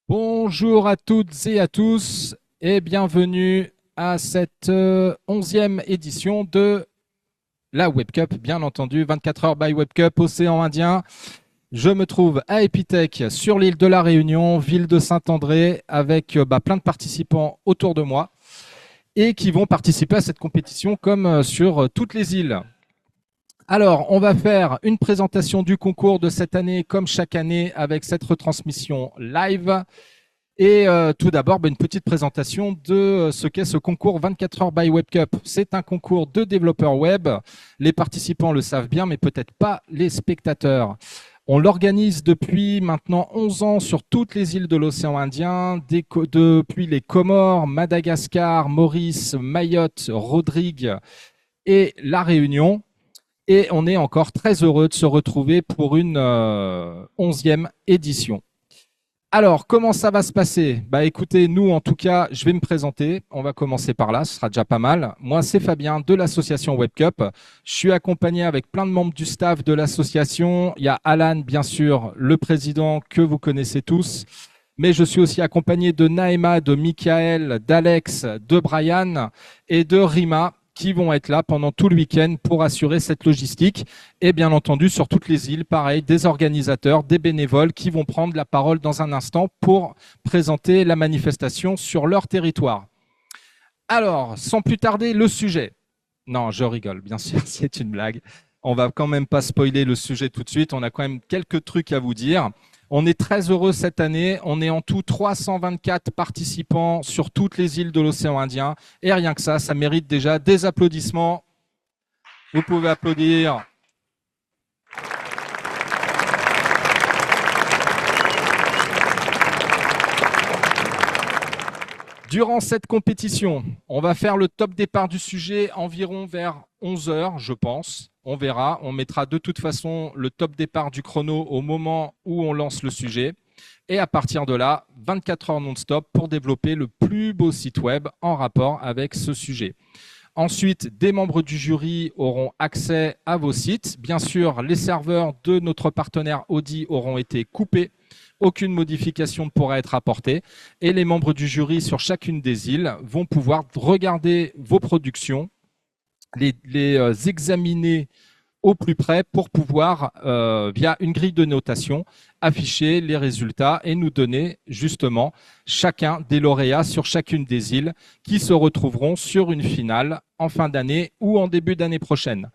Bonjour à toutes et à tous et bienvenue à cette 11e édition de la Web Cup, bien entendu, 24 heures by Web Cup, Océan Indien. Je me trouve à Epitech sur l'île de la Réunion, ville de Saint-André, avec plein de participants autour de moi et qui vont participer à cette compétition comme sur toutes les îles. Alors, on va faire une présentation du concours de cette année comme chaque année avec cette retransmission live. Et tout d'abord, une petite présentation de ce qu'est ce concours 24 heures by Web Cup. C'est un concours de développeurs web. Les participants le savent bien, mais peut-être pas les spectateurs. On l'organise depuis maintenant 11 ans sur toutes les îles de l'océan Indien, depuis les Comores, Madagascar, Maurice, Mayotte, Rodrigue et La Réunion. Et on est encore très heureux de se retrouver pour une 11e édition. Alors, comment ça va se passer? Écoutez, nous, en tout cas, je vais me présenter. On va commencer par là, ce sera déjà pas mal. Moi, c'est Fabien de l'association WebCup. Je suis accompagné avec plein de membres du staff de l'association. Il y a Alan, bien sûr, le président que vous connaissez tous. Mais je suis aussi accompagné de Naïma, de Michael, d'Alex, de Brian et de Rima, qui vont être là pendant tout le week-end pour assurer cette logistique. Et bien entendu, sur toutes les îles, pareil, des organisateurs, des bénévoles qui vont prendre la parole dans un instant pour présenter la manifestation sur leur territoire. Alors, sans plus tarder, le sujet. Non, je rigole, bien sûr, c'est une blague. On va quand même pas spoiler le sujet tout de suite. On a quand même quelques trucs à vous dire. On est très heureux cette année. On est en tout 324 participants sur toutes les îles de l'océan Indien. Et rien que ça mérite déjà des applaudissements. Vous pouvez applaudir. Durant cette compétition, on va faire le top départ du sujet environ vers 11 heures, je pense. On verra. On mettra de toute façon le top départ du chrono au moment où on lance le sujet. Et à partir de là, 24 heures non-stop pour développer le plus beau site web en rapport avec ce sujet. Ensuite, des membres du jury auront accès à vos sites. Bien sûr, les serveurs de notre partenaire Audi auront été coupés. Aucune modification ne pourra être apportée. Et les membres du jury sur chacune des îles vont pouvoir regarder vos productions, les examiner au plus près pour pouvoir, via une grille de notation, afficher les résultats et nous donner justement chacun des lauréats sur chacune des îles qui se retrouveront sur une finale en fin d'année ou en début d'année prochaine.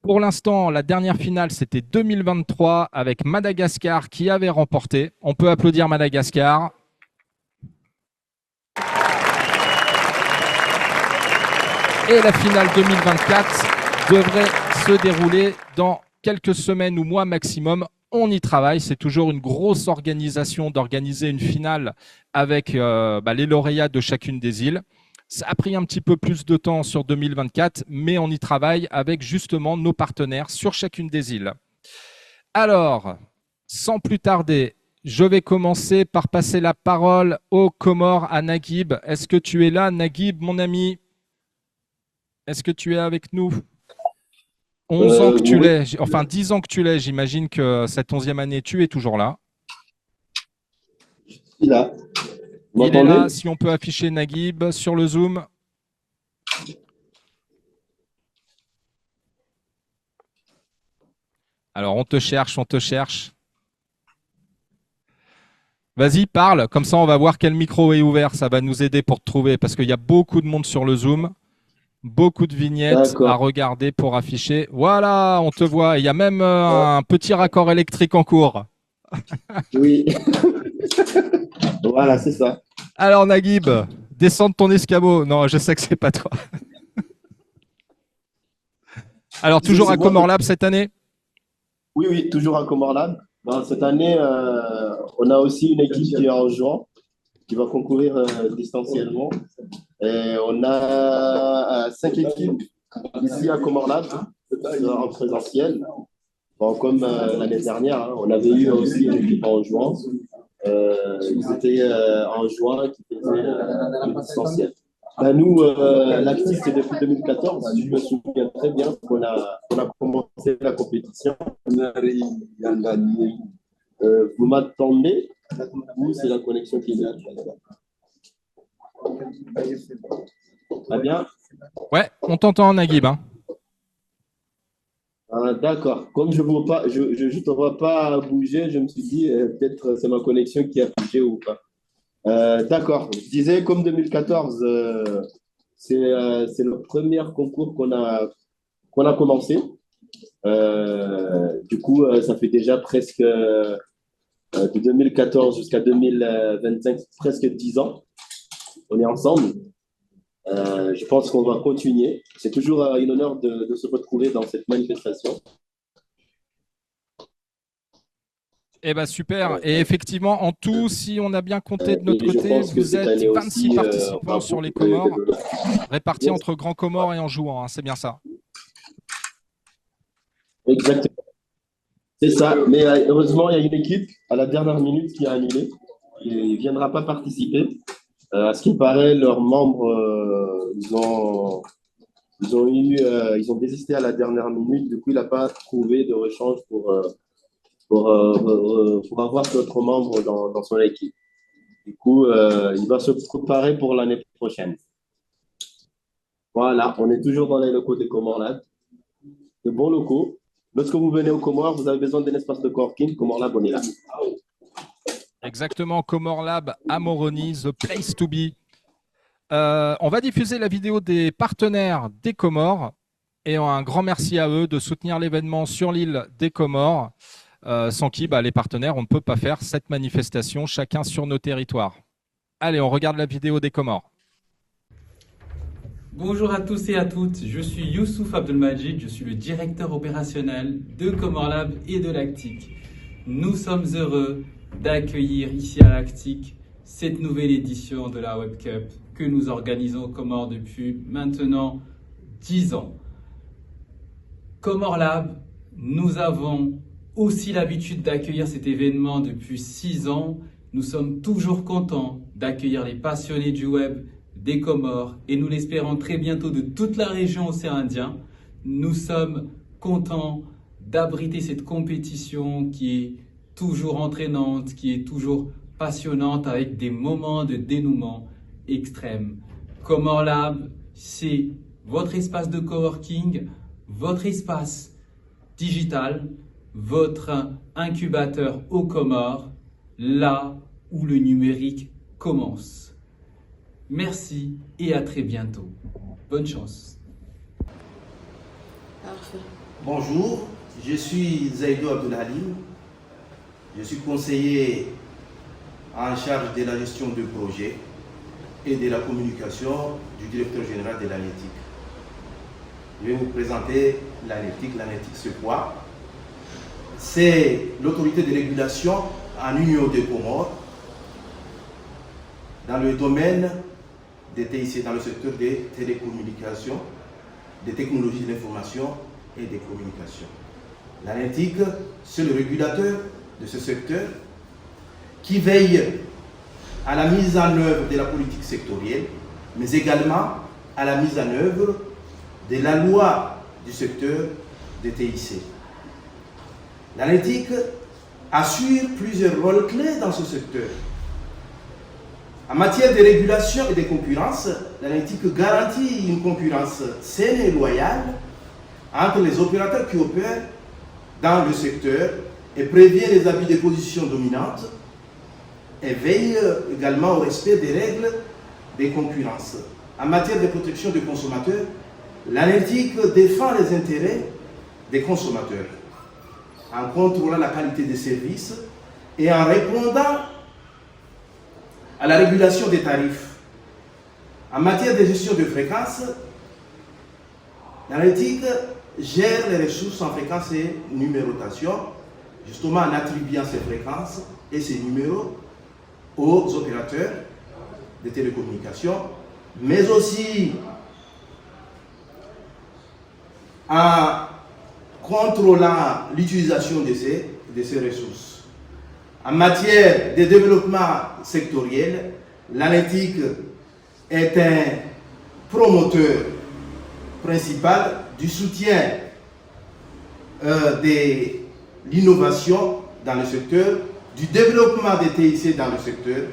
Pour l'instant, la dernière finale, c'était 2023 avec Madagascar qui avait remporté. On peut applaudir Madagascar. Et la finale 2024 devrait se dérouler dans quelques semaines ou mois maximum. On y travaille. C'est toujours une grosse organisation d'organiser une finale avec les lauréats de chacune des îles. Ça a pris un petit peu plus de temps sur 2024, mais on y travaille avec justement nos partenaires sur chacune des îles. Alors, sans plus tarder, je vais commencer par passer la parole aux Comores à Naguib. Est-ce que tu es là, Naguib, mon ami? Est-ce que tu es avec nous? 11 ans que tu l'es, enfin 10 ans que tu l'es, j'imagine que cette 11e année, tu es toujours là. Il est là. Il est là, si on peut afficher Naguib sur le Zoom. Alors, on te cherche, on te cherche. Vas-y, parle, comme ça on va voir quel micro est ouvert, ça va nous aider pour te trouver, parce qu'il y a beaucoup de monde sur le Zoom, beaucoup de vignettes à regarder pour afficher. Voilà, on te voit, il y a même un petit raccord électrique en cours. Oui, voilà, c'est ça. Alors Naguib, descends de ton escabeau. Non, je sais que c'est pas toi. Alors, toujours à Comore Lab cette année? Oui, oui, toujours à Comore Lab. Cette année, on a aussi une équipe qui est en juin, qui va concourir distanciellement. Et on a 5 équipes ici à Comore Lab, en présentiel. Comme l'année dernière, hein, on avait eu aussi une équipe en juin. Ils étaient en juin qui faisaient le distanciel. Nous, l'actif, c'est depuis 2014. Je me souviens très bien qu'on a commencé la compétition. Vous m'attendez? Ou c'est la connexion qui est là? Très bien. Ouais, on t'entend, Naguib, hein. Ah, d'accord. Comme je vois pas, je te vois pas bouger, je me suis dit peut-être c'est ma connexion qui a bougé ou pas. D'accord. Je disais comme 2014, c'est le premier concours qu'on a commencé. Du coup, ça fait déjà presque de 2014 jusqu'à 2025, presque 10 ans. On est ensemble. Je pense qu'on va continuer. C'est toujours un honneur de se retrouver dans cette manifestation. Eh bien, super. Et effectivement, en tout, si on a bien compté de notre Et je côté, pense que vous cette êtes année 26 aussi, on participants va sur les beaucoup Comores, développer. répartis entre Grands Comores et Anjouan, hein, c'est bien ça. Exactement. C'est ça. Mais heureusement, il y a une équipe à la dernière minute qui a annulé. Il ne viendra pas participer. À ce qu'il paraît, leurs membres, ils ont désisté à la dernière minute. Du coup, il n'a pas trouvé de rechange pour avoir d'autres membres dans son équipe. Du coup, il va se préparer pour l'année prochaine. Voilà, on est toujours dans les locaux des Comores Lab, de bons locaux. Lorsque vous venez aux Comores, vous avez besoin d'un espace de coworking, Comores Lab, on est là. Exactement, Comore Lab à Moroni, the place to be. On va diffuser la vidéo des partenaires des Comores et un grand merci à eux de soutenir l'événement sur l'île des Comores, sans qui les partenaires, on ne peut pas faire cette manifestation, chacun sur nos territoires. Allez, on regarde la vidéo des Comores. Bonjour à tous et à toutes, je suis Youssouf Abdelmajid, je suis le directeur opérationnel de Comore Lab et de Lactic. Nous sommes heureux d'accueillir ici à Lactic cette nouvelle édition de la Web Cup que nous organisons aux Comores depuis maintenant 10 ans. Comore Lab, nous avons aussi l'habitude d'accueillir cet événement depuis 6 ans. Nous sommes toujours contents d'accueillir les passionnés du web des Comores et nous l'espérons très bientôt de toute la région océan Indien. Nous sommes contents d'abriter cette compétition qui est toujours entraînante, qui est toujours passionnante avec des moments de dénouement extrêmes. Comore Lab, c'est votre espace de coworking, votre espace digital, votre incubateur aux Comores, là où le numérique commence. Merci et à très bientôt. Bonne chance. Parfait. Bonjour, je suis Zaïdo Abdelhalim. Je suis conseiller en charge de la gestion de projet et de la communication du directeur général de l'ANETIC. Je vais vous présenter l'ANETIC. L'ANETIC, c'est quoi? C'est l'autorité de régulation en Union des Comores dans le domaine des TIC, dans le secteur des télécommunications, des technologies de l'information et des communications. L'ANETIC, c'est le régulateur de ce secteur qui veille à la mise en œuvre de la politique sectorielle, mais également à la mise en œuvre de la loi du secteur des TIC. L'ANETIC assure plusieurs rôles clés dans ce secteur. En matière de régulation et de concurrence, l'ANETIC garantit une concurrence saine et loyale entre les opérateurs qui opèrent dans le secteur et prévient les abus de position dominante et veille également au respect des règles de concurrence. En matière de protection des consommateurs, l'ANETIC défend les intérêts des consommateurs en contrôlant la qualité des services et en répondant à la régulation des tarifs. En matière de gestion de fréquences, l'ANETIC gère les ressources en fréquence et numérotation, justement en attribuant ces fréquences et ces numéros aux opérateurs de télécommunications, mais aussi en contrôlant l'utilisation de ces ressources. En matière de développement sectoriel, l'ANETIC est un promoteur principal du soutien de l'innovation dans le secteur du développement des TIC dans le secteur,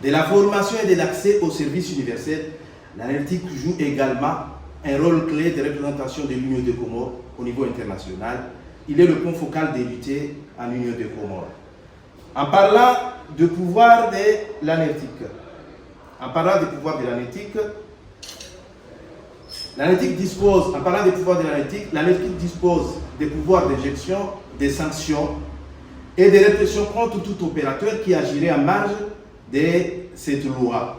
de la formation et de l'accès aux services universels, l'ANERTIC joue également un rôle clé de représentation de l'Union des Comores au niveau international. Il est le point focal des luttes en Union des Comores. En parlant du pouvoir de l'ANERTIC, l'ANERTIC dispose des pouvoirs d'injection, des sanctions et des répressions contre tout opérateur qui agirait en marge de cette loi.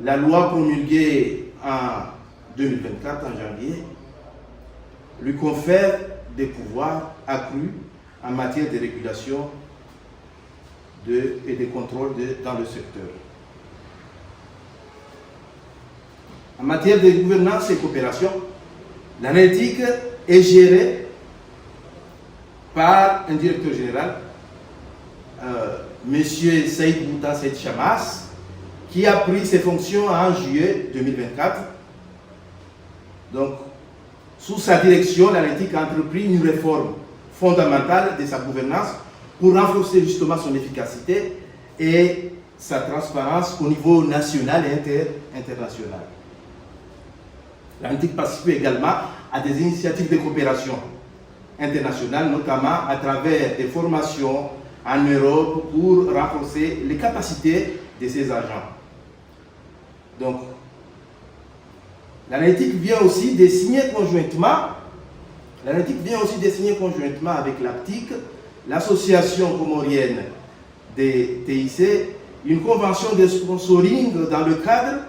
La loi promulguée en 2024, en janvier, lui confère des pouvoirs accrus en matière de régulation et de contrôle dans le secteur. En matière de gouvernance et coopération, l'ANERTIC est gérée par un directeur général, M. Saïd Bouta Saïd Chamas, qui a pris ses fonctions en juillet 2024. Donc, sous sa direction, l'ANERTIC a entrepris une réforme fondamentale de sa gouvernance pour renforcer justement son efficacité et sa transparence au niveau national et international. L'ANERTIC participe également à des initiatives de coopération internationale, notamment à travers des formations en Europe pour renforcer les capacités de ses agents. Donc, l'ANERTIC vient aussi de signer conjointement avec l'APTIC, l'association comorienne des TIC, une convention de sponsoring dans le cadre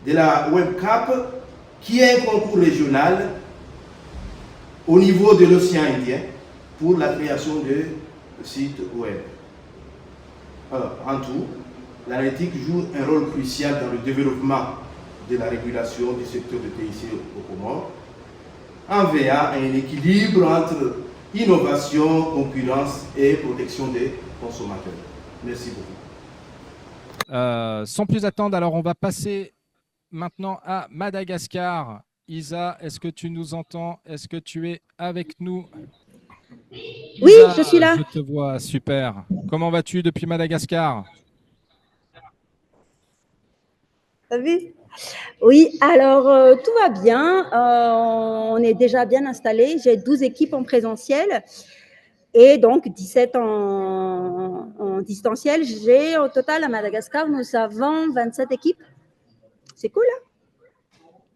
de la WebCap, qui est un concours régional au niveau de l'océan Indien pour la création de sites web. En tout, l'ANERTIC joue un rôle crucial dans le développement de la régulation du secteur de TIC aux Comores, en veillant à un équilibre entre innovation, concurrence et protection des consommateurs. Merci beaucoup. Sans plus attendre, alors on va passer maintenant à Madagascar. Isa, est-ce que tu nous entends? Est-ce que tu es avec nous? Oui, Isa, je suis là. Je te vois, super. Comment vas-tu depuis Madagascar? T'as vu? Oui, alors tout va bien. On est déjà bien installé. J'ai 12 équipes en présentiel et donc 17 en distanciel. J'ai au total à Madagascar, nous avons 27 équipes. C'est cool, hein?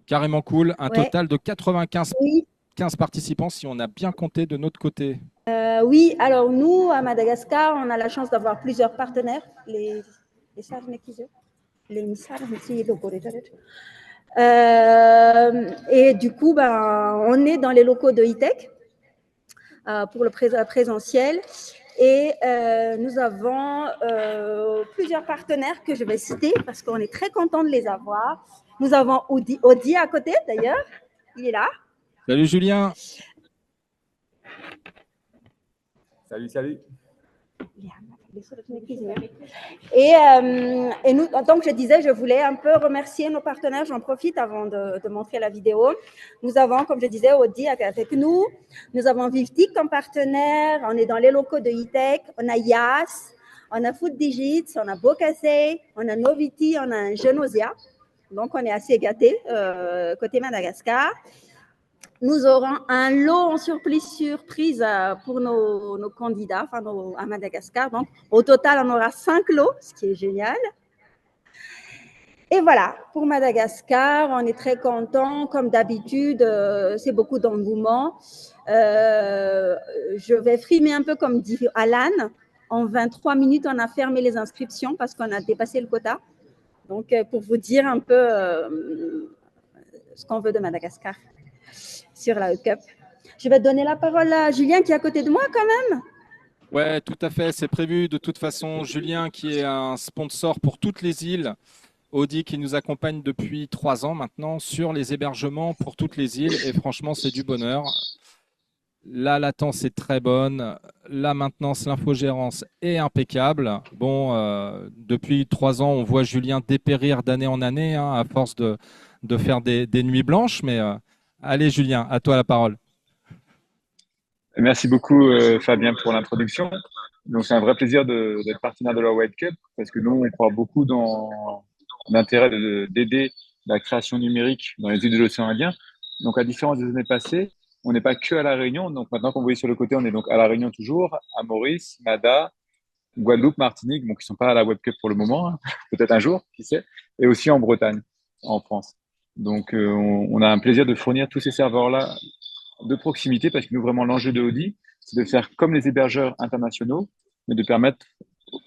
Carrément cool. Un Ouais. total de 95 Oui. 15 participants si on a bien compté de notre côté. Oui, alors nous, à Madagascar, on a la chance d'avoir plusieurs partenaires. Les et du coup, on est dans les locaux de E-Tech pour le présentiel. Et nous avons plusieurs partenaires que je vais citer parce qu'on est très content de les avoir. Nous avons Audi à côté, d'ailleurs. Il est là. Salut Julien. Salut. Et nous, donc je disais, je voulais un peu remercier nos partenaires. J'en profite avant de montrer la vidéo. Nous avons, comme je disais, Audi avec nous. Nous avons Vivtic comme partenaire. On est dans les locaux de E-Tech. On a Yas, on a Food Digits, on a Bocasé, on a Novity, on a un Genosia. Donc, on est assez gâtés côté Madagascar. Nous aurons un lot en surprise pour nos candidats à Madagascar. Donc, au total, on aura 5 lots, ce qui est génial. Et voilà, pour Madagascar, on est très content. Comme d'habitude, c'est beaucoup d'engouement. Je vais frimer un peu comme dit Alan. En 23 minutes, on a fermé les inscriptions parce qu'on a dépassé le quota. Donc, pour vous dire un peu ce qu'on veut de Madagascar sur la Cup. Je vais donner la parole à Julien qui est à côté de moi quand même. Ouais, tout à fait. C'est prévu de toute façon. Julien qui est un sponsor pour toutes les îles. Audi qui nous accompagne depuis 3 ans maintenant sur les hébergements pour toutes les îles. Et franchement, c'est du bonheur. La latence est très bonne. La maintenance, l'infogérance est impeccable. Bon, depuis 3 ans, on voit Julien dépérir d'année en année à force de faire des nuits blanches. Mais allez, Julien, à toi la parole. Merci beaucoup Fabien pour l'introduction. Donc c'est un vrai plaisir d'être partenaire de la Web Cup parce que nous on croit beaucoup dans l'intérêt d'aider la création numérique dans les îles de l'océan Indien. Donc à différence des années passées, on n'est pas que à La Réunion. Donc maintenant qu'on voit sur le côté, on est donc à La Réunion toujours, à Maurice, Nada, Guadeloupe, Martinique, donc qui sont pas à la Web Cup pour le moment, hein. Peut-être un jour, qui sait, et aussi en Bretagne, en France. Donc on a un plaisir de fournir tous ces serveurs-là de proximité parce que nous, vraiment, l'enjeu de Audi, c'est de faire comme les hébergeurs internationaux, mais de permettre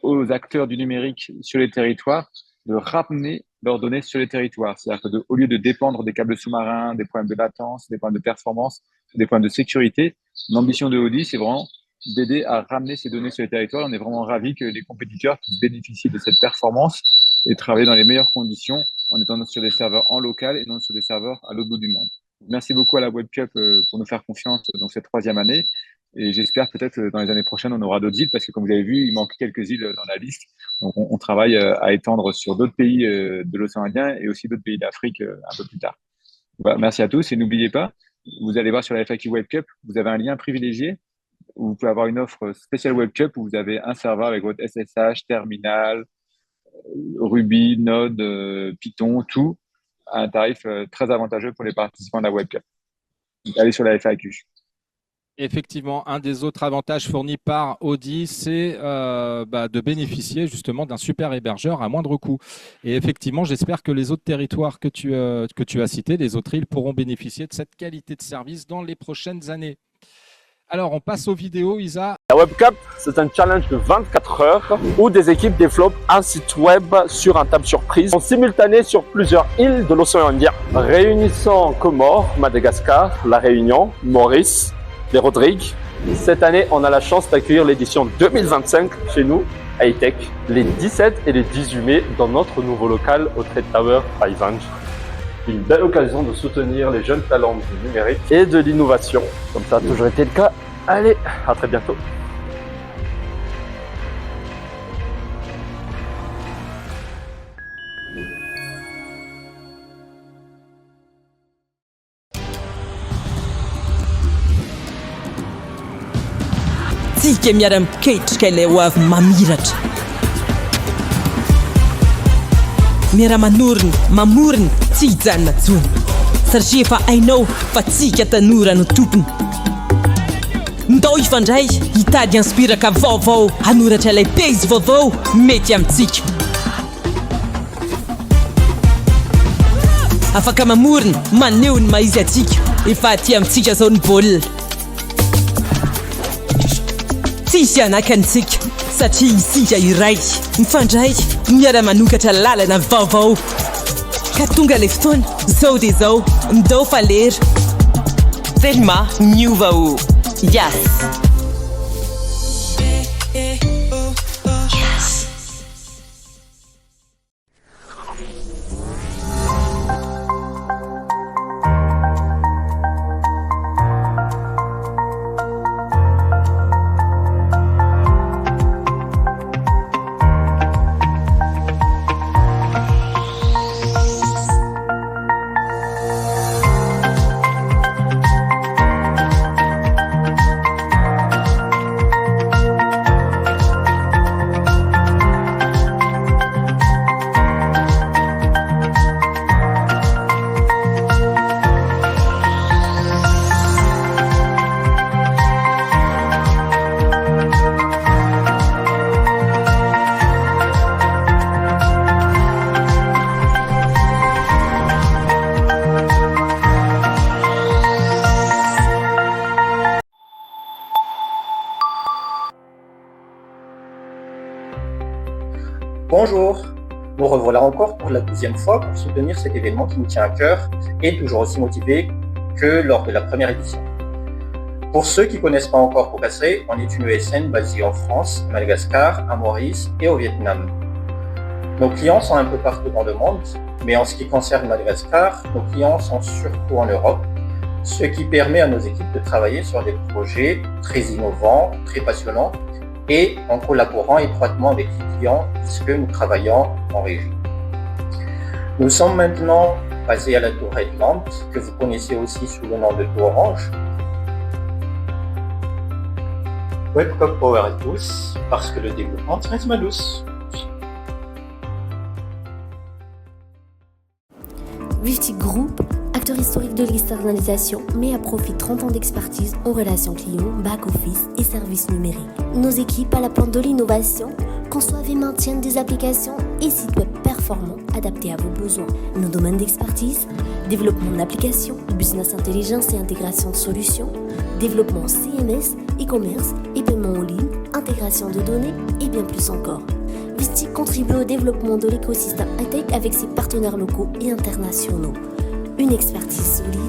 aux acteurs du numérique sur les territoires de ramener leurs données sur les territoires. C'est-à-dire qu'au lieu de dépendre des câbles sous-marins, des problèmes de latence, des problèmes de performance, des problèmes de sécurité, l'ambition de Audi, c'est vraiment d'aider à ramener ces données sur les territoires. On est vraiment ravis que les compétiteurs puissent bénéficier de cette performance et travailler dans les meilleures conditions en étant sur des serveurs en local et non sur des serveurs à l'autre bout du monde. Merci beaucoup à la Web Cup pour nous faire confiance dans cette 3e année. Et j'espère peut-être dans les années prochaines, on aura d'autres îles parce que comme vous avez vu, il manque quelques îles dans la liste. Donc on travaille à étendre sur d'autres pays de l'océan Indien et aussi d'autres pays d'Afrique un peu plus tard. Voilà, merci à tous et n'oubliez pas, vous allez voir sur la FAQ Web Cup, vous avez un lien privilégié où vous pouvez avoir une offre spéciale Web Cup où vous avez un serveur avec votre SSH, terminal, Ruby, Node, Python, tout à un tarif très avantageux pour les participants de la Web Cup. Allez sur la FAQ. Effectivement, un des autres avantages fournis par Audi, c'est de bénéficier justement d'un super hébergeur à moindre coût. Et effectivement, j'espère que les autres territoires que tu as cités, les autres îles, pourront bénéficier de cette qualité de service dans les prochaines années. Alors, on passe aux vidéos, Isa. La Web Cup, c'est un challenge de 24 heures où des équipes développent un site web sur un tab surprise en simultané sur plusieurs îles de l'océan Indien, réunissant Comores, Madagascar, La Réunion, Maurice, les Rodrigues. Cette année, on a la chance d'accueillir l'édition 2025 chez nous, à Hightech, les 17 et les 18 mai dans notre nouveau local au Trade Tower à Ivange. Une belle occasion de soutenir les jeunes talents du numérique et de l'innovation, comme ça a toujours été le cas. Allez, à très bientôt. Tsika miara-miketrika ilay ho avy mamiratra. Miara-manorina, mamorina, tsy hijanona intsony. Satria efa hainao fa tsika tanora no tompony. Ndao ifandray, hitady inspiraka vaovao, hanoratra ilay teizy vaovao, mety amintsika. Afaka mamorina, maneho ny maizy atsika, efa aty amintsika zao ny baolina. Tsisy anakantsika, satria isika iray, mifandray, miara-manokatra lalana vaovao. Ka tonga le fotoana, zao dia zao, ndao falera. Thelma miova ho. Yes. Bonjour, nous revoilà encore pour la 12e fois pour soutenir cet événement qui nous tient à cœur et toujours aussi motivé que lors de la première édition. Pour ceux qui ne connaissent pas encore Progressé, on est une ESN basée en France, Madagascar, à Maurice et au Vietnam. Nos clients sont un peu partout dans le monde, mais en ce qui concerne Madagascar, nos clients sont surtout en Europe, ce qui permet à nos équipes de travailler sur des projets très innovants, très passionnants, et en collaborant étroitement avec les clients puisque nous travaillons en régie. Nous sommes maintenant basés à la Tour Headland, que vous connaissez aussi sous le nom de Tour Orange. WebCup Power à tous, parce que le développement tient ma douce. Viftic Group, acteur historique de l'externalisation, met à profit 30 ans d'expertise en relations clients, back-office et services numériques. Nos équipes à la pointe de l'innovation conçoivent et maintiennent des applications et sites web performants adaptés à vos besoins. Nos domaines d'expertise, développement d'applications, business intelligence et intégration de solutions, développement CMS, e-commerce et paiement en ligne, intégration de données et bien plus encore. Viftic contribue au développement de l'écosystème high-tech avec ses partenaires locaux et internationaux. Une expertise solide,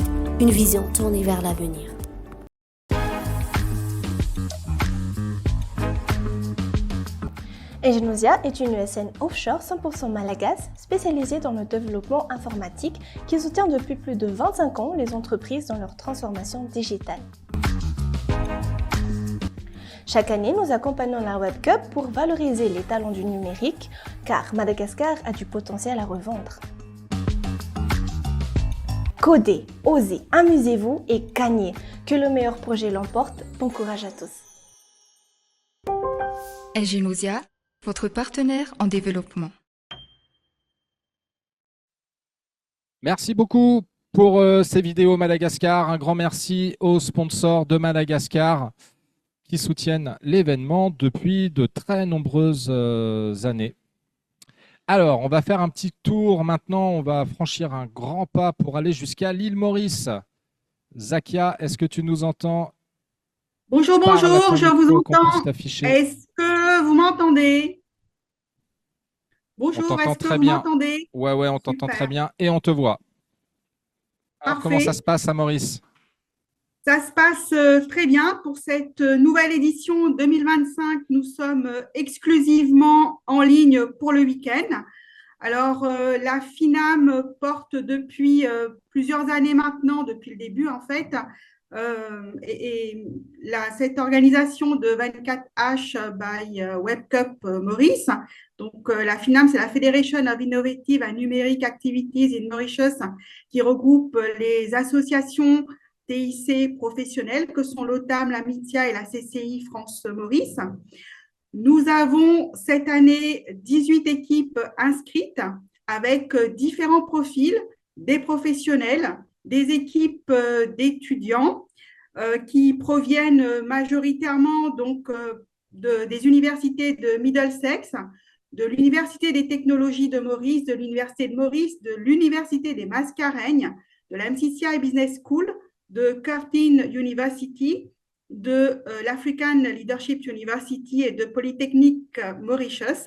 une vision tournée vers l'avenir. Engenosia est une ESN offshore 100% malagasse spécialisée dans le développement informatique qui soutient depuis plus de 25 ans les entreprises dans leur transformation digitale. Chaque année, nous accompagnons la WebCup pour valoriser les talents du numérique, car Madagascar a du potentiel à revendre. Codez, osez, amusez-vous et gagnez. Que le meilleur projet l'emporte. Bon courage à tous. Engenosia, votre partenaire en développement. Merci beaucoup pour ces vidéos Madagascar. Un grand merci aux sponsors de Madagascar qui soutiennent l'événement depuis de très nombreuses années. Alors, on va faire un petit tour maintenant. On va franchir un grand pas pour aller jusqu'à l'île Maurice. Zakia, est-ce que tu nous entends? Bonjour, bonjour, je vous entends. Est-ce que vous m'entendez? Bonjour, est-ce que vous m'entendez? Ouais, on t'entend très bien et on te voit. Alors, comment ça se passe à Maurice? Ça se passe très bien pour cette nouvelle édition 2025. Nous sommes exclusivement en ligne pour le week-end. Alors, la FINAM porte depuis plusieurs années maintenant, depuis le début en fait, cette organisation de 24H by WebCup Maurice. Donc, la FINAM, c'est la Federation of Innovative and Numeric Activities in Mauritius, qui regroupe les associations TIC professionnelles que sont l'OTAM, la MITIA et la CCI France-Maurice. Nous avons cette année 18 équipes inscrites avec différents profils, des professionnels, des équipes d'étudiants qui proviennent majoritairement donc, des universités de Middlesex, de l'Université des technologies de Maurice, de l'Université de Maurice, de l'Université des Mascareignes, de la MCCI Business School, de Curtin University, de l'African Leadership University et de Polytechnique Mauritius.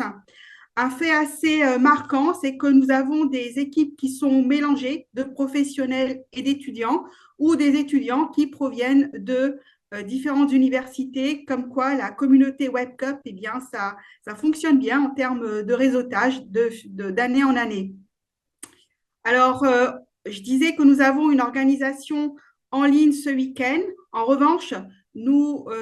Un fait assez marquant, c'est que nous avons des équipes qui sont mélangées de professionnels et d'étudiants ou des étudiants qui proviennent de différentes universités, comme quoi la communauté WebCup, eh bien, ça fonctionne bien en termes de réseautage d'année en année. Alors, je disais que nous avons une organisation en ligne ce week-end. En revanche,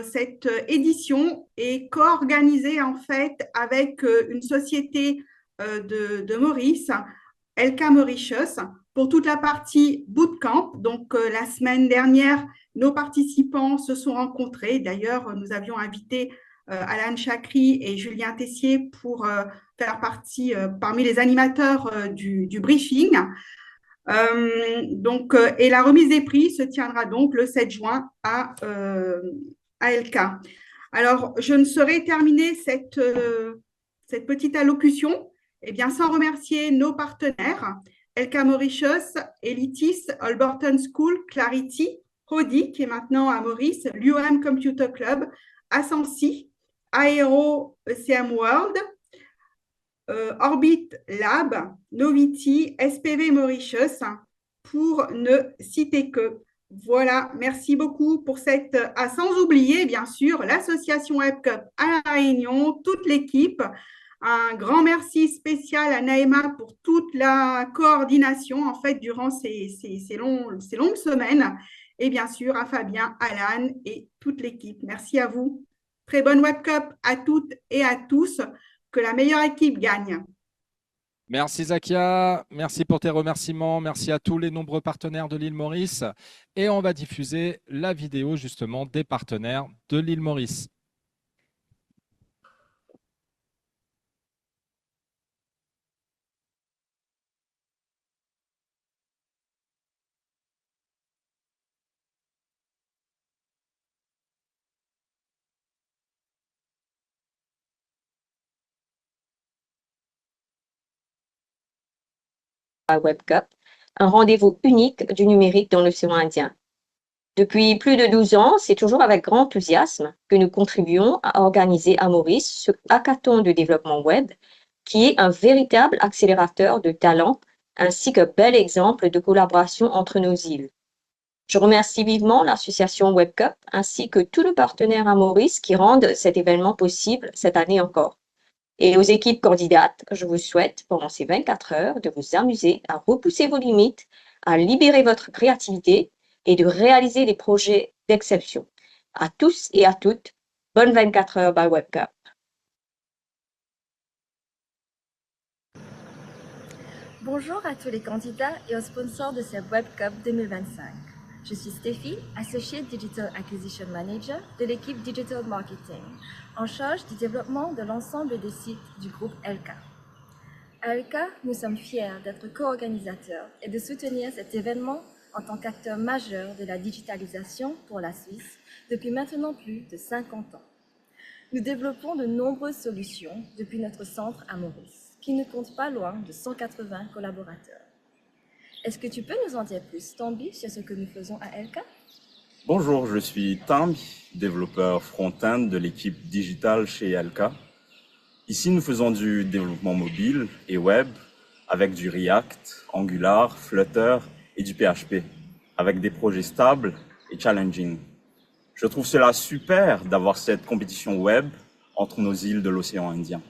cette édition est co-organisée en fait avec une société de Maurice, LK Mauritius, pour toute la partie bootcamp. Donc, la semaine dernière, nos participants se sont rencontrés. D'ailleurs, nous avions invité Alan Chakri et Julien Tessier pour faire partie parmi les animateurs du briefing. Et la remise des prix se tiendra donc le 7 juin à LK. Alors, je ne saurais terminer cette petite allocution sans remercier nos partenaires, LK Mauritius, Elitis, Alberton School, Clarity, Hodi, qui est maintenant à Maurice, l'UM Computer Club, Asensi, Aero ECM World, Orbit Lab, Novity, SPV Mauritius, pour ne citer que. Voilà, merci beaucoup pour cette... sans oublier, bien sûr, l'association WebCup à La Réunion, toute l'équipe. Un grand merci spécial à Naïma pour toute la coordination, en fait, durant ces longues semaines. Et bien sûr, à Fabien, Alan et toute l'équipe. Merci à vous. Très bonne WebCup à toutes et à tous. Que la meilleure équipe gagne. Merci Zakia, merci pour tes remerciements, merci à tous les nombreux partenaires de l'île Maurice. Et on va diffuser la vidéo justement des partenaires de l'île Maurice. Web Cup, un rendez-vous unique du numérique dans l'océan Indien. Depuis plus de 12 ans, c'est toujours avec grand enthousiasme que nous contribuons à organiser à Maurice ce hackathon de développement web, qui est un véritable accélérateur de talent ainsi que bel exemple de collaboration entre nos îles. Je remercie vivement l'association Web Cup ainsi que tous nos partenaires à Maurice qui rendent cet événement possible cette année encore. Et aux équipes candidates, je vous souhaite pendant ces 24 heures de vous amuser à repousser vos limites, à libérer votre créativité et de réaliser des projets d'exception. À tous et à toutes, bonne 24 heures by Web Cup. Bonjour à tous les candidats et aux sponsors de cette Web Cup 2025. Je suis Stéphie, Associate Digital Acquisition Manager de l'équipe Digital Marketing, en charge du développement de l'ensemble des sites du groupe LK. À LK, nous sommes fiers d'être co-organisateurs et de soutenir cet événement en tant qu'acteur majeur de la digitalisation pour la Suisse depuis maintenant plus de 50 ans. Nous développons de nombreuses solutions depuis notre centre à Maurice, qui ne compte pas loin de 180 collaborateurs. Est-ce que tu peux nous en dire plus, Tambi, sur ce que nous faisons à LK? Bonjour, je suis Tambi, développeur front-end de l'équipe digitale chez LK. Ici, nous faisons du développement mobile et web avec du React, Angular, Flutter et du PHP, avec des projets stables et challenging. Je trouve cela super d'avoir cette compétition web entre nos îles de l'océan Indien.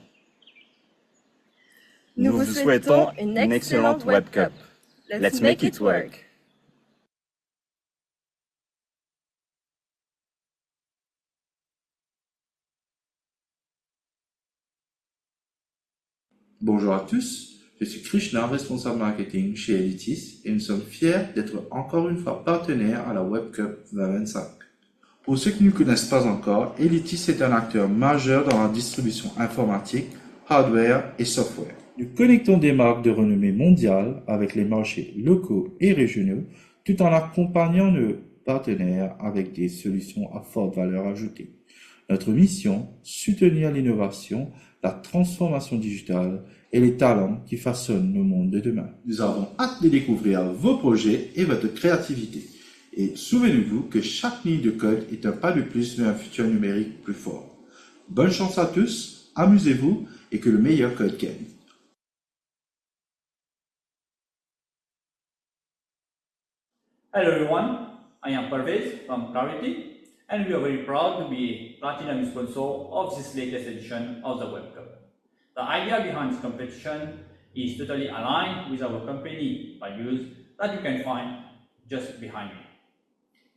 Nous vous souhaitons une excellente Web Cup. Let's make it work. Bonjour à tous, je suis Krishna, responsable marketing chez Elitis et nous sommes fiers d'être encore une fois partenaires à la Web Cup 2025. Pour ceux qui ne connaissent pas encore, Elitis est un acteur majeur dans la distribution informatique, hardware et software. Nous connectons des marques de renommée mondiale avec les marchés locaux et régionaux tout en accompagnant nos partenaires avec des solutions à forte valeur ajoutée. Notre mission, soutenir l'innovation, la transformation digitale et les talents qui façonnent le monde de demain. Nous avons hâte de découvrir vos projets et votre créativité. Et souvenez-vous que chaque ligne de code est un pas de plus vers un futur numérique plus fort. Bonne chance à tous, amusez-vous et que le meilleur code gagne. Hello everyone, I am Parvez from Clarity and we are very proud to be a platinum sponsor of this latest edition of the Web Cup. The idea behind this competition is totally aligned with our company values that you can find just behind me.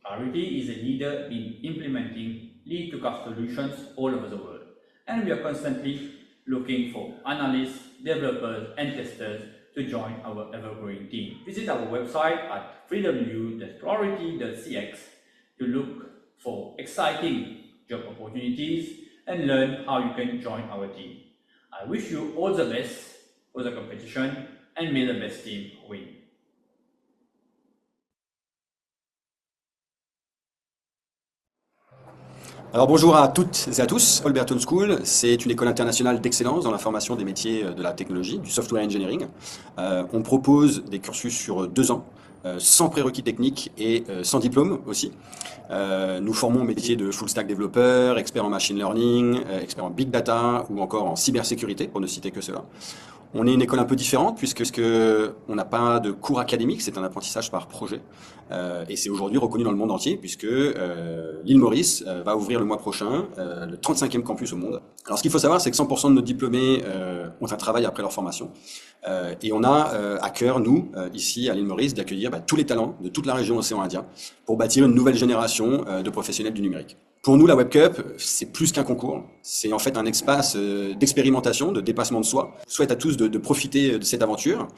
Clarity is a leader in implementing lead-to-card solutions all over the world, and we are constantly looking for analysts, developers, and testers to join our ever-growing team. Visit our website at www.clarity.cx to look for exciting job opportunities and learn how you can join our team. I wish you all the best for the competition and may the best team win. Alors bonjour à toutes et à tous, Holberton School, c'est une école internationale d'excellence dans la formation des métiers de la technologie, du software engineering. On propose des cursus sur 2 ans, sans prérequis techniques et sans diplôme aussi. Nous formons au métier de full stack développeur, expert en machine learning, expert en big data ou encore en cybersécurité, pour ne citer que cela. On est une école un peu différente puisque on n'a pas de cours académiques, c'est un apprentissage par projet. Et c'est aujourd'hui reconnu dans le monde entier puisque l'île Maurice va ouvrir le mois prochain le 35e campus au monde. Alors ce qu'il faut savoir, c'est que 100% de nos diplômés ont un travail après leur formation. Et on a à cœur, nous, ici à l'île Maurice, d'accueillir tous les talents de toute la région océan Indien pour bâtir une nouvelle génération de professionnels du numérique. Pour nous, la Web Cup, c'est plus qu'un concours. C'est en fait un espace d'expérimentation, de dépassement de soi. Je souhaite à tous de profiter de cette aventure.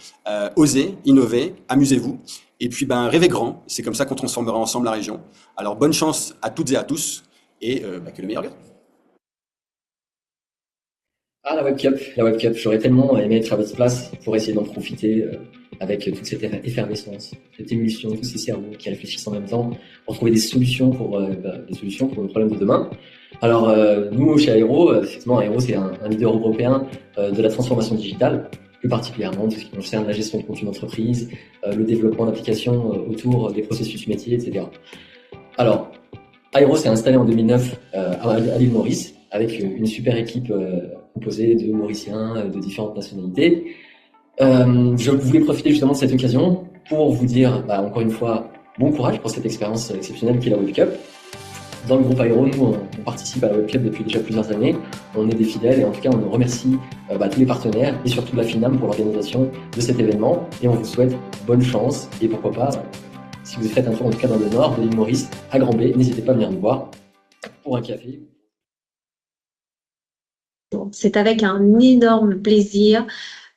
Osez, innovez, amusez-vous. Et puis, rêvez grand. C'est comme ça qu'on transformera ensemble la région. Alors, bonne chance à toutes et à tous. Et que le meilleur gagne. Ah, la Web Cup, j'aurais tellement aimé être à votre place pour essayer d'en profiter avec toute cette effervescence, cette émulsion, tous ces cerveaux qui réfléchissent en même temps pour trouver des solutions pour nos problèmes de demain. Alors, nous, chez Aero, effectivement, Aero, c'est un leader européen de la transformation digitale. plus particulièrement tout ce qui concerne la gestion de contenu d'entreprise, le développement d'applications autour des processus métiers, etc. Alors, Airo s'est installé en 2009 à l'île Maurice avec une super équipe composée de Mauriciens de différentes nationalités. Je voulais profiter justement de cette occasion pour vous dire, encore une fois, bon courage pour cette expérience exceptionnelle qu'est la Web Cup. Dans le groupe Airo, nous, on participe à la Web Cup depuis déjà plusieurs années. On est des fidèles et en tout cas, on remercie tous les partenaires et surtout la FINAM pour l'organisation de cet événement. Et on vous souhaite bonne chance et pourquoi pas, si vous faites un tour en tout cas dans le nord de l'île Maurice, à Grand B, n'hésitez pas à venir nous voir pour un café. C'est avec un énorme plaisir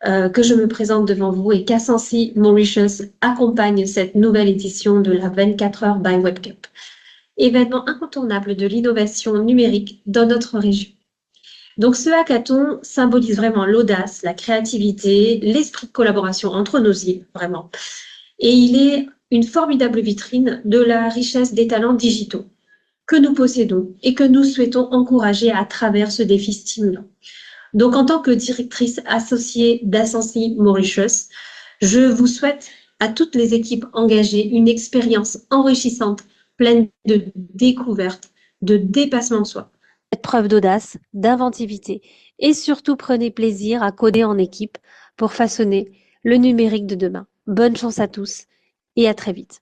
que je me présente devant vous et qu'Ascensi Mauritius accompagne cette nouvelle édition de la 24 heures by Web Cup, événement incontournable de l'innovation numérique dans notre région. Donc ce hackathon symbolise vraiment l'audace, la créativité, l'esprit de collaboration entre nos îles, vraiment. Et il est une formidable vitrine de la richesse des talents digitaux que nous possédons et que nous souhaitons encourager à travers ce défi stimulant. Donc, en tant que directrice associée d'Ascensi Mauritius, je vous souhaite à toutes les équipes engagées une expérience enrichissante, pleine de découvertes, de dépassement de soi. Faites preuve d'audace, d'inventivité et surtout prenez plaisir à coder en équipe pour façonner le numérique de demain. Bonne chance à tous et à très vite.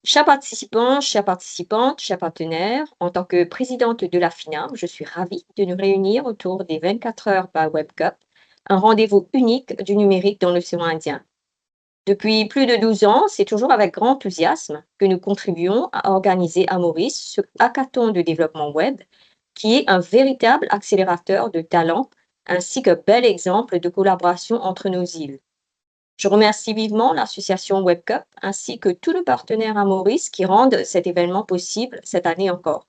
Chers participants, chères participantes, chers partenaires, en tant que présidente de la FINAM, je suis ravie de nous réunir autour des 24 heures by Web Cup, un rendez-vous unique du numérique dans l'océan Indien. Depuis plus de 12 ans, c'est toujours avec grand enthousiasme que nous contribuons à organiser à Maurice ce hackathon de développement web qui est un véritable accélérateur de talent ainsi que bel exemple de collaboration entre nos îles. Je remercie vivement l'association Web Cup ainsi que tous les partenaires à Maurice qui rendent cet événement possible cette année encore.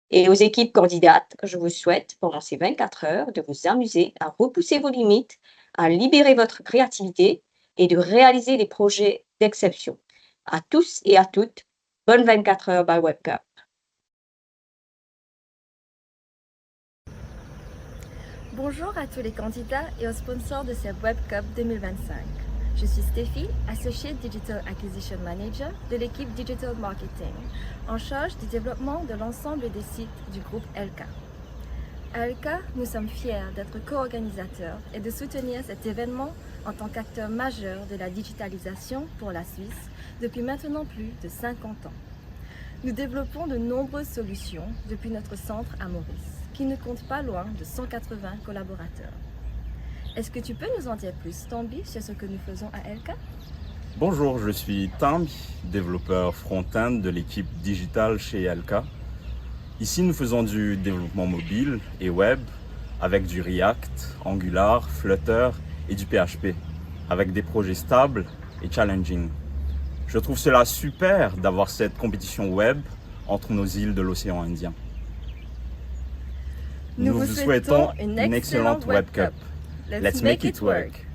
Et aux équipes candidates, je vous souhaite pendant ces 24 heures de vous amuser à repousser vos limites, à libérer votre créativité et de réaliser des projets d'exception. À tous et à toutes, bonne 24 heures by Web Cup. Bonjour à tous les candidats et aux sponsors de cette Web Cup 2025. Je suis Stéphie, Associate Digital Acquisition Manager de l'équipe Digital Marketing, en charge du développement de l'ensemble des sites du groupe LK. À LK, nous sommes fiers d'être co-organisateurs et de soutenir cet événement en tant qu'acteur majeur de la digitalisation pour la Suisse depuis maintenant plus de 50 ans. Nous développons de nombreuses solutions depuis notre centre à Maurice, qui ne compte pas loin de 180 collaborateurs. Est-ce que tu peux nous en dire plus, Tambi, sur ce que nous faisons à LK? Bonjour, je suis Tambi, développeur front-end de l'équipe digitale chez LK. Ici, nous faisons du développement mobile et web avec du React, Angular, Flutter et du PHP, avec des projets stables et challenging. Je trouve cela super d'avoir cette compétition web entre nos îles de l'océan Indien. Nous vous souhaitons une excellente Web Cup. Let's make it work.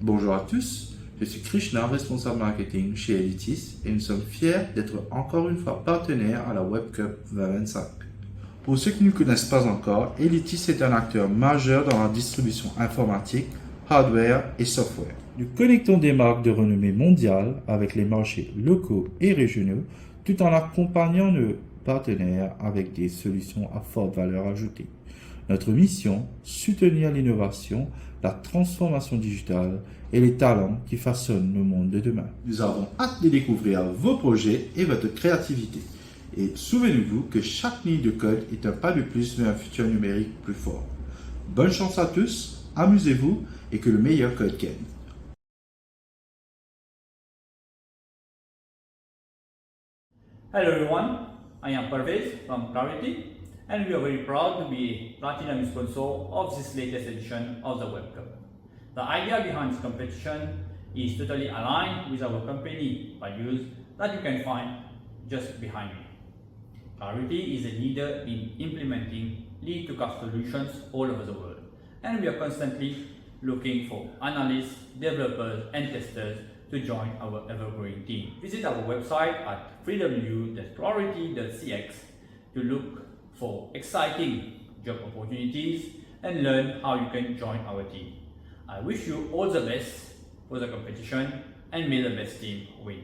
Bonjour à tous, je suis Krishna, responsable marketing chez Elitis et nous sommes fiers d'être encore une fois partenaires à la Web Cup 2025. Pour ceux qui ne connaissent pas encore, Elitis est un acteur majeur dans la distribution informatique, hardware et software. Nous connectons des marques de renommée mondiale avec les marchés locaux et régionaux tout en accompagnant nos partenaires avec des solutions à forte valeur ajoutée. Notre mission, soutenir l'innovation, la transformation digitale et les talents qui façonnent le monde de demain. Nous avons hâte de découvrir vos projets et votre créativité. Et souvenez-vous que chaque ligne de code est un pas de plus vers un futur numérique plus fort. Bonne chance à tous, amusez-vous et que le meilleur code gagne. Hello everyone, I am Parvez from Clarity and we are very proud to be platinum sponsor of this latest edition of the Web Cup. The idea behind this competition is totally aligned with our company values that you can find just behind me. Clarity is a leader in implementing lead-to-cost solutions all over the world, and we are constantly looking for analysts, developers, and testers to join our ever-growing team. Visit our website at www.clarity.cx to look for exciting job opportunities and learn how you can join our team. I wish you all the best for the competition and may the best team win.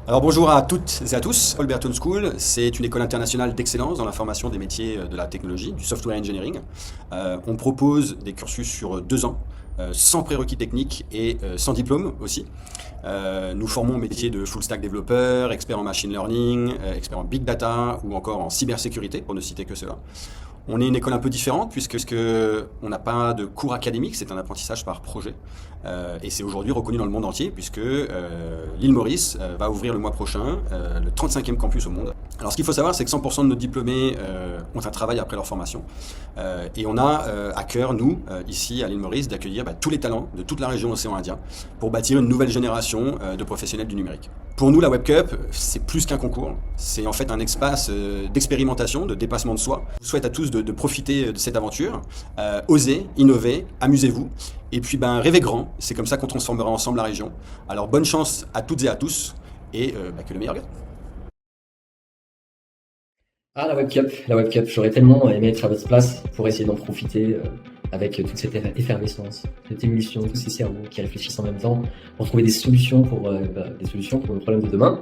Alors bonjour à toutes et à tous. Olberton School, c'est une école internationale d'excellence dans la formation des métiers de la technologie, du software engineering. On propose des cursus sur 2 ans, sans prérequis techniques et sans diplôme aussi. Nous formons au métier de full stack développeur, expert en machine learning, expert en big data ou encore en cybersécurité, pour ne citer que cela. On est une école un peu différente puisque on n'a pas de cours académiques, c'est un apprentissage par projet. Et c'est aujourd'hui reconnu dans le monde entier puisque l'île Maurice va ouvrir le mois prochain le 35e campus au monde. Alors ce qu'il faut savoir, c'est que 100% de nos diplômés ont un travail après leur formation. Et on a à cœur, nous, ici à l'île Maurice, d'accueillir tous les talents de toute la région océan Indien pour bâtir une nouvelle génération de professionnels du numérique. Pour nous, la Web Cup, c'est plus qu'un concours. C'est en fait un espace d'expérimentation, de dépassement de soi. Je vous souhaite à tous de profiter de cette aventure. Osez, innovez, amusez-vous. Et puis rêvez grand. C'est comme ça qu'on transformera ensemble la région. Alors bonne chance à toutes et à tous. Et que le meilleur gagne. Ah, la Web Cup, j'aurais tellement aimé être à votre place pour essayer d'en profiter avec toute cette effervescence, cette émulsion, tous ces cerveaux qui réfléchissent en même temps pour trouver des solutions pour nos problèmes de demain.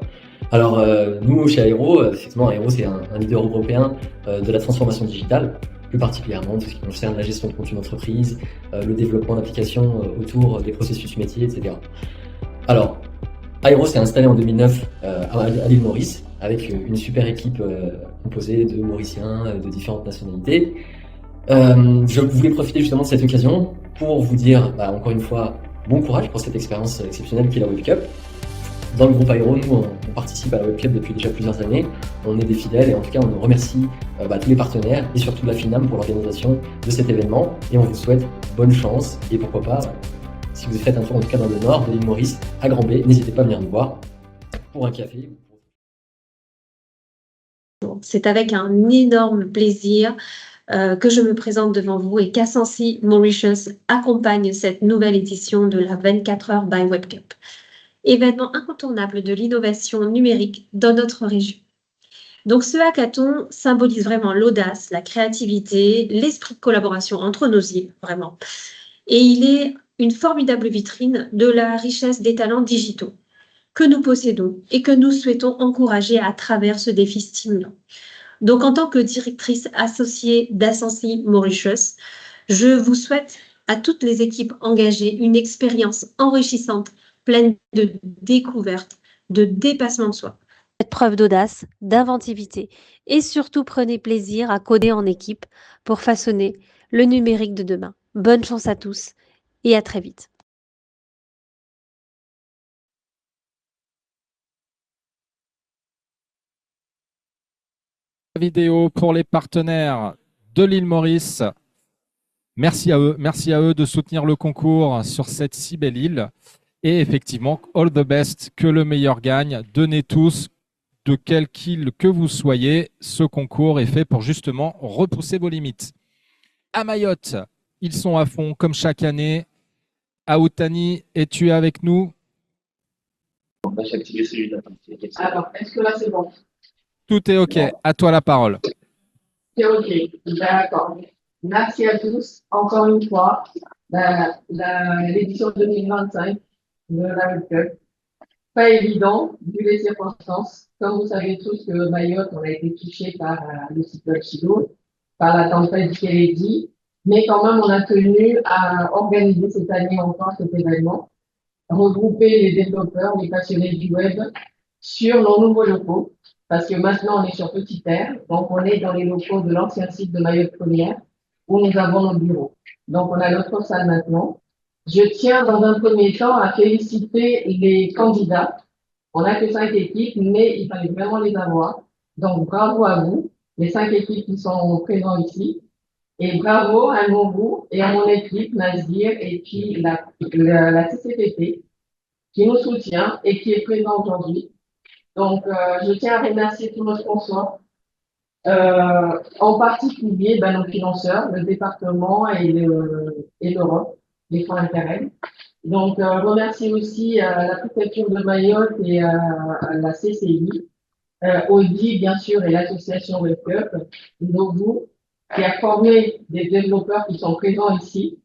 Alors nous, chez Aero, effectivement, Aero c'est un leader européen de la transformation digitale, plus particulièrement tout ce qui concerne la gestion de contenu d'entreprise, le développement d'applications autour des processus métiers, etc. Alors, Aero s'est installé en 2009 à l'île Maurice, avec une super équipe composée de Mauriciens de différentes nationalités. Je voulais profiter justement de cette occasion pour vous dire, encore une fois, bon courage pour cette expérience exceptionnelle qu'est la Web Cup. Dans le groupe Aero, nous, on participe à la Web Cup depuis déjà plusieurs années. On est des fidèles et en tout cas, on remercie tous les partenaires et surtout la FINAM pour l'organisation de cet événement. Et on vous souhaite bonne chance et pourquoi pas, si vous faites un tour en tout cas dans le nord de l'île Maurice, à Grand-Bay, n'hésitez pas à venir nous voir pour un café. C'est avec un énorme plaisir que je me présente devant vous et qu'Ascensi Mauritius accompagne cette nouvelle édition de la 24 heures by Web Cup, événement incontournable de l'innovation numérique dans notre région. Donc ce hackathon symbolise vraiment l'audace, la créativité, l'esprit de collaboration entre nos îles, vraiment. Et il est une formidable vitrine de la richesse des talents digitaux que nous possédons et que nous souhaitons encourager à travers ce défi stimulant. Donc, en tant que directrice associée d'Ascensi Mauritius, je vous souhaite à toutes les équipes engagées une expérience enrichissante, pleine de découvertes, de dépassement de soi. Faites preuve d'audace, d'inventivité et surtout prenez plaisir à coder en équipe pour façonner le numérique de demain. Bonne chance à tous et à très vite. Vidéo pour les partenaires de l'île Maurice. Merci à eux de soutenir le concours sur cette si belle île. Et effectivement, all the best, que le meilleur gagne. Donnez tous, de quelle île que vous soyez, ce concours est fait pour justement repousser vos limites. À Mayotte, ils sont à fond comme chaque année. Aoutani, es-tu avec nous? Alors, est-ce que là c'est bon? Tout est OK. À toi la parole. C'est OK. D'accord. Merci à tous. Encore une fois, l'édition 2025 de la Web Cup. Pas évident, vu les circonstances. Comme vous savez tous que Mayotte, on a été touché par le cyclone Chido, par la tempête Kennedy, mais quand même, on a tenu à organiser cette année encore cet événement, regrouper les développeurs, les passionnés du web sur nos nouveaux locaux. Parce que maintenant, on est sur Petite Terre, donc on est dans les locaux de l'ancien site de Mayotte Première, où nous avons nos bureaux. Donc, on a notre salle maintenant. Je tiens, dans un premier temps, à féliciter les candidats. On n'a que 5 équipes, mais il fallait vraiment les avoir. Donc, bravo à vous, les 5 équipes qui sont présentes ici. Et bravo à vous et à mon équipe, Nazir, et puis la CCPT, qui nous soutient et qui est présent aujourd'hui. Donc, je tiens à remercier tous nos sponsors, En particulier nos financeurs, le département et l'Europe, les fonds Interreg. Donc, remercie aussi la préfecture de Mayotte et la CCI, Audi, bien sûr, et l'association WebCup, Novu, qui a formé des développeurs qui sont présents ici.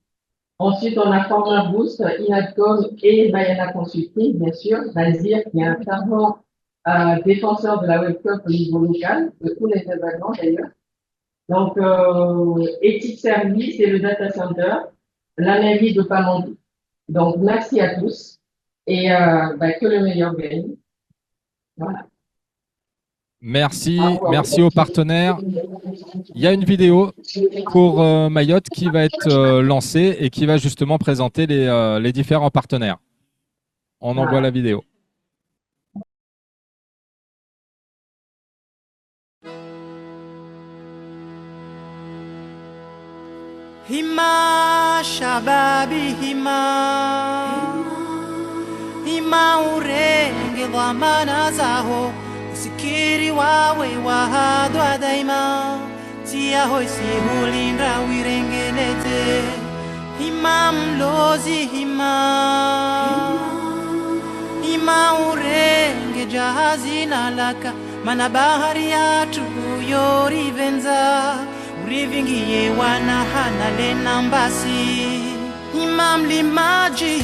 Ensuite, on a Forma Boost, Inadcom et Bayana Consulting, bien sûr, Nazir, qui est un fervent défenseur de la WebCup au niveau local, de tous les événements d'ailleurs. Donc, Ethic Service et le Data Center, la mairie de Pamandou. Donc, merci à tous et que le meilleur gagne. Voilà. Merci aux partenaires. Il y a une vidéo pour Mayotte qui va être lancée et qui va justement présenter les différents partenaires. On envoie la vidéo. Hima shababi hima urenge dhamana zaho usikiri wawe wahadwa daima tia hoisi hulinda wirengelete hima mlozi hima urenge jahazi nalaka mana bahari yatu yorivenza urivingiye wana hana lena mbasi hima mlimaji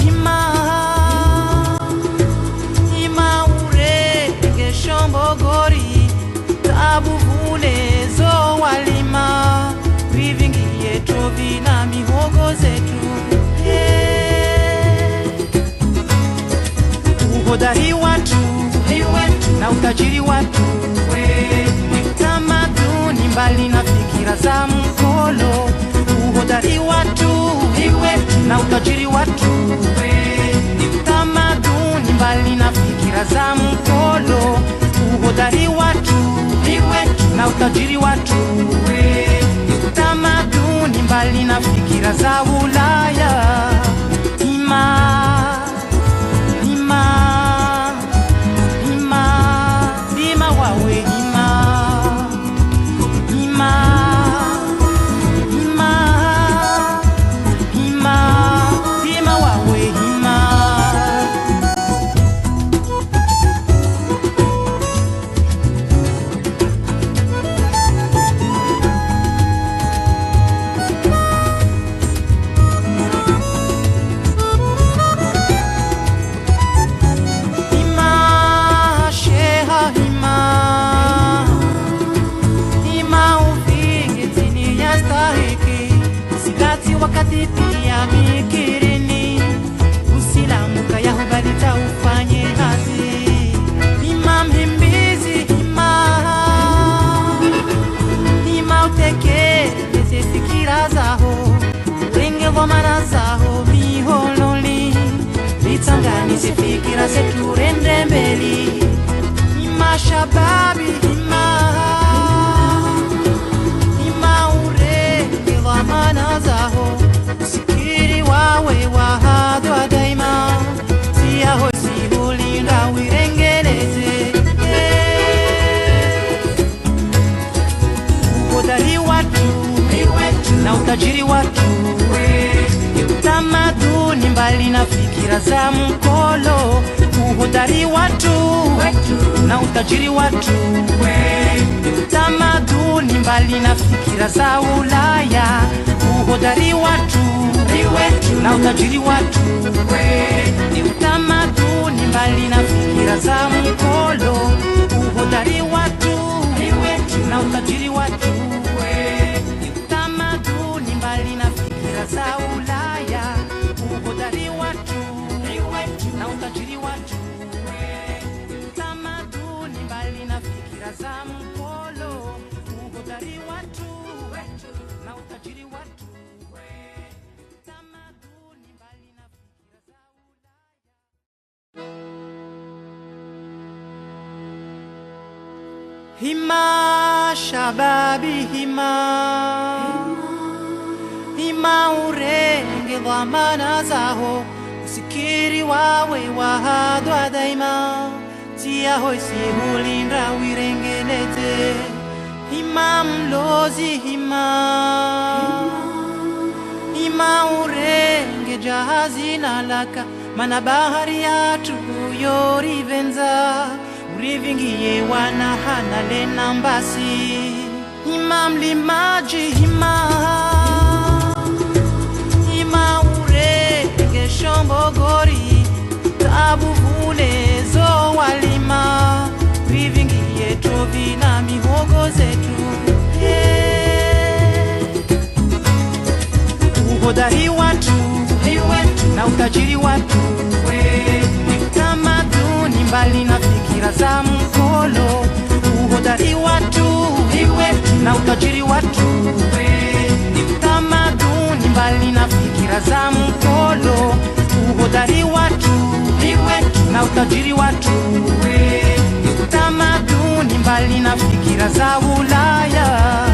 hima urenge shombogori tabu vule zo walima urivingiye tovi na mihogo zetu uhodari watu na utajiri watu tamaduni mbali na fikira za mkolo uhodari watu na utajiri watu tamaduni mbali na fikira za mkolo uhodari watu na utajiri watu tamaduni mbali na fikira za Ulaya wakati pia mikirini usilamuka ya hubalita ufanye hazi imam himbizi ima utekeleze fikira zaho urenge vomana zaho mihololi litanganize fikira zetu rende mbeli ima shababi ima urenge vomana zaho usikiri wawe wahadwa daima tia hosi hulinda wirengeleze uhodari watu na utajiri watu tamaduni mbali na fikira za mkolo uhodari watu na utajiri watu tamaduni mbali na fikira za Ulaya uhodari watu na utajiri watu tamaduni mbali na fikira za mkolo uhodari watu na utajiri watu tamaduni mbali na fikira za Ulaya uhodari watu na utajiri watu tamaduni mbali na fikira za mkolo uhodari watu na utajiri watu tamaduni mbali na fikira za Ulaya hima shababi hima urenge dhamana zaho usikiri wawe wahadwa daima tia hoisi hulinda wirengelete Hima mlozi hima urenge jahazi nalaka mana bahari yatu yorivenza urivingiye wana hana lena mbasi hima mlimaji hima urenge shombogori tabu vule zo walima urivingiye tovi na mihogo zetu uhodari watu na utajiri watu tamaduni mbali na fikira za mkolo uhodari watu na utajiri watu tamaduni mbali na fikira za mkolo uhodari watu na utajiri watu tamaduni mbali na fikira za Ulaya